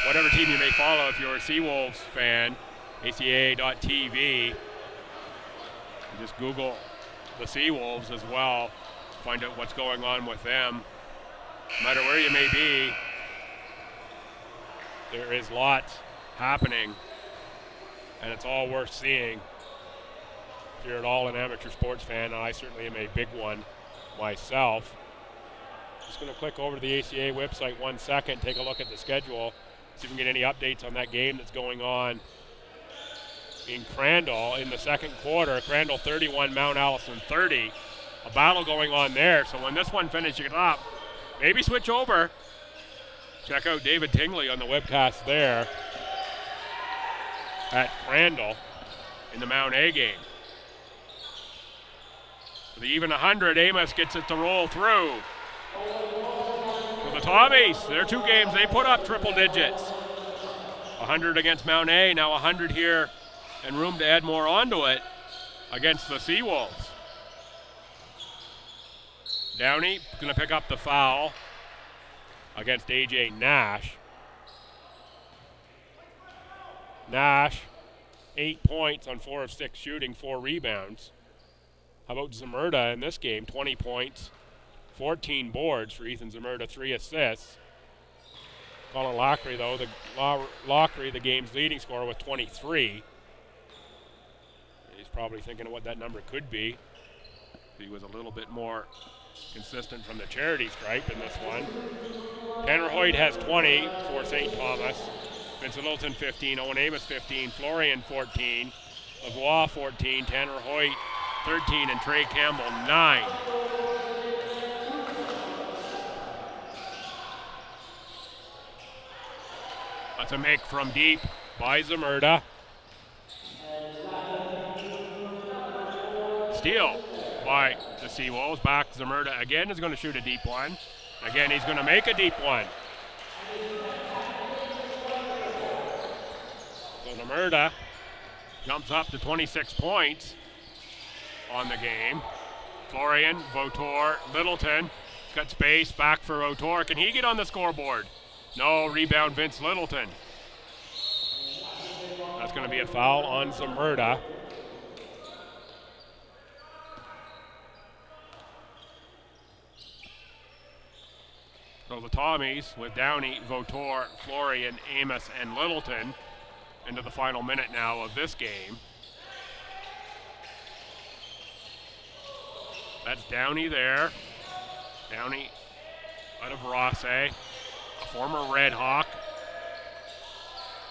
whatever team you may follow if you're a Seawolves fan, ACAA.tv. Just Google the Seawolves as well, find out what's going on with them. No matter where you may be, there is lots happening, and it's all worth seeing. If you're at all an amateur sports fan, and I certainly am a big one myself. Just going to click over to the ACA website 1 second, take a look at the schedule, see if we can get any updates on that game that's going on in Crandall in the second quarter. Crandall 31, Mount Allison 30. A battle going on there, so when this one finishes up, maybe switch over. Check out David Tingley on the webcast there at Crandall in the Mount A game. For the even 100, Amos gets it to roll through. For the Tommies, their two games, they put up triple digits. 100 against Mount A, now 100 here, and room to add more onto it against the Seawolves. Downey going to pick up the foul against A.J. Nash. Nash, 8 points on 4 of 6 shooting, 4 rebounds. How about Zamurda in this game? 20 points, 14 boards for Ethan Zamurda, 3 assists. Colin Lockery, though, the game's leading scorer with 23. He's probably thinking of what that number could be. He was a little bit more consistent from the charity stripe in this one. Tanner Hoyt has 20 for St. Thomas. Vincent Littleton 15, Owen Amos 15, Florian 14, Lavoie 14, Tanner Hoyt 13, and Trey Campbell 9. That's a make from deep by Zamurda. Steal by the Seawolves. Back Zamurda again is going to shoot a deep one. Again, he's going to make a deep one. So Zamurda jumps up to 26 points on the game. Florian, Votor, Littleton. Got space, back for Votor. Can he get on the scoreboard? No, rebound Vince Littleton. That's going to be a foul on Zamurda. So the Tommies with Downey, Votor, Florian, Amos, and Littleton into the final minute now of this game. That's Downey there. Downey out of Rosse, a former Red Hawk.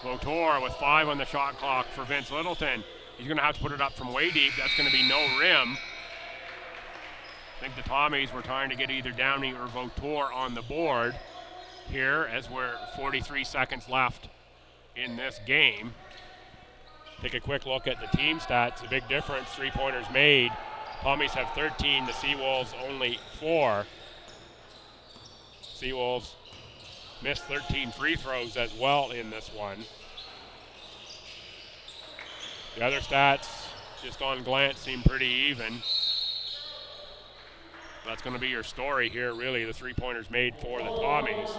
Votor with 5 on the shot clock for Vince Littleton. He's going to have to put it up from way deep. That's going to be no rim. I think the Tommies were trying to get either Downey or Votor on the board here as we're 43 seconds left in this game. Take a quick look at the team stats. A big difference, 3-pointers made. Tommies have 13, the Seawolves only 4. Seawolves missed 13 free throws as well in this one. The other stats, just on glance, seem pretty even. That's going to be your story here, really, the 3-pointers made for the Tommies.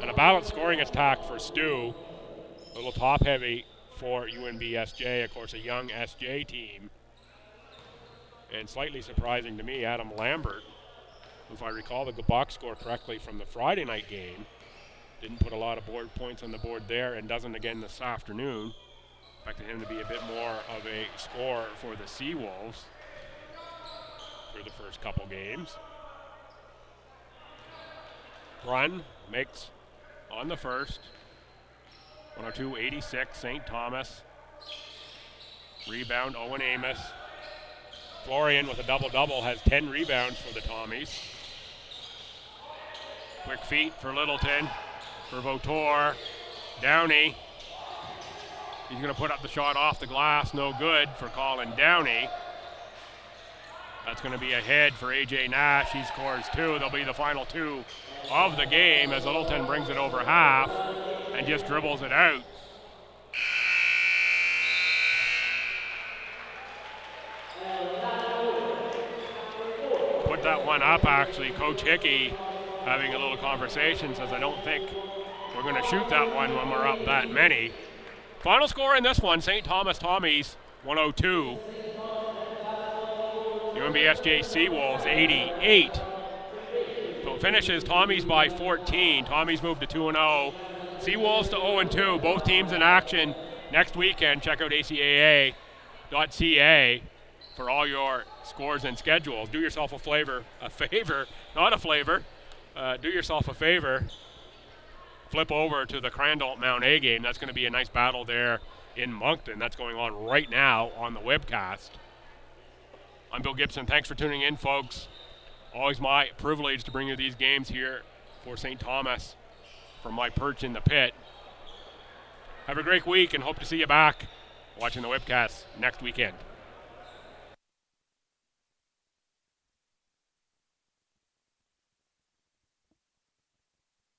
And a balanced scoring attack for STU. A little top-heavy for UNBSJ, of course, a young SJ team. And slightly surprising to me, Adam Lambert, if I recall the box score correctly from the Friday night game, didn't put a lot of points on the board there and doesn't again this afternoon. Expecting him to be a bit more of a scorer for the Seawolves for the first couple games. Run makes on the first. 102-86, St. Thomas. Rebound, Owen Amos. Florian with a double-double has 10 rebounds for the Tommies. Quick feet for Littleton, for Vautour. Downey. He's going to put up the shot off the glass, no good for Colin Downey. That's going to be a head for A.J. Nash. He scores 2. They'll be the final 2 of the game as Littleton brings it over half and just dribbles it out. Put that one up, actually. Coach Hickey having a little conversation says, I don't think we're going to shoot that one when we're up that many. Final score in this one, St. Thomas Tommies 102. UNBSJ Seawolves 88. So it finishes Tommies by 14. Tommies move to 2-0. Seawolves to 0-2. Both teams in action next weekend. Check out ACAA.ca for all your scores and schedules. Do yourself a favor. Do yourself a favor. Flip over to the Crandall Mount A game. That's going to be a nice battle there in Moncton. That's going on right now on the webcast. I'm Bill Gibson. Thanks for tuning in, folks. Always my privilege to bring you these games here for St. Thomas from my perch in the pit. Have a great week and hope to see you back watching the webcast next weekend.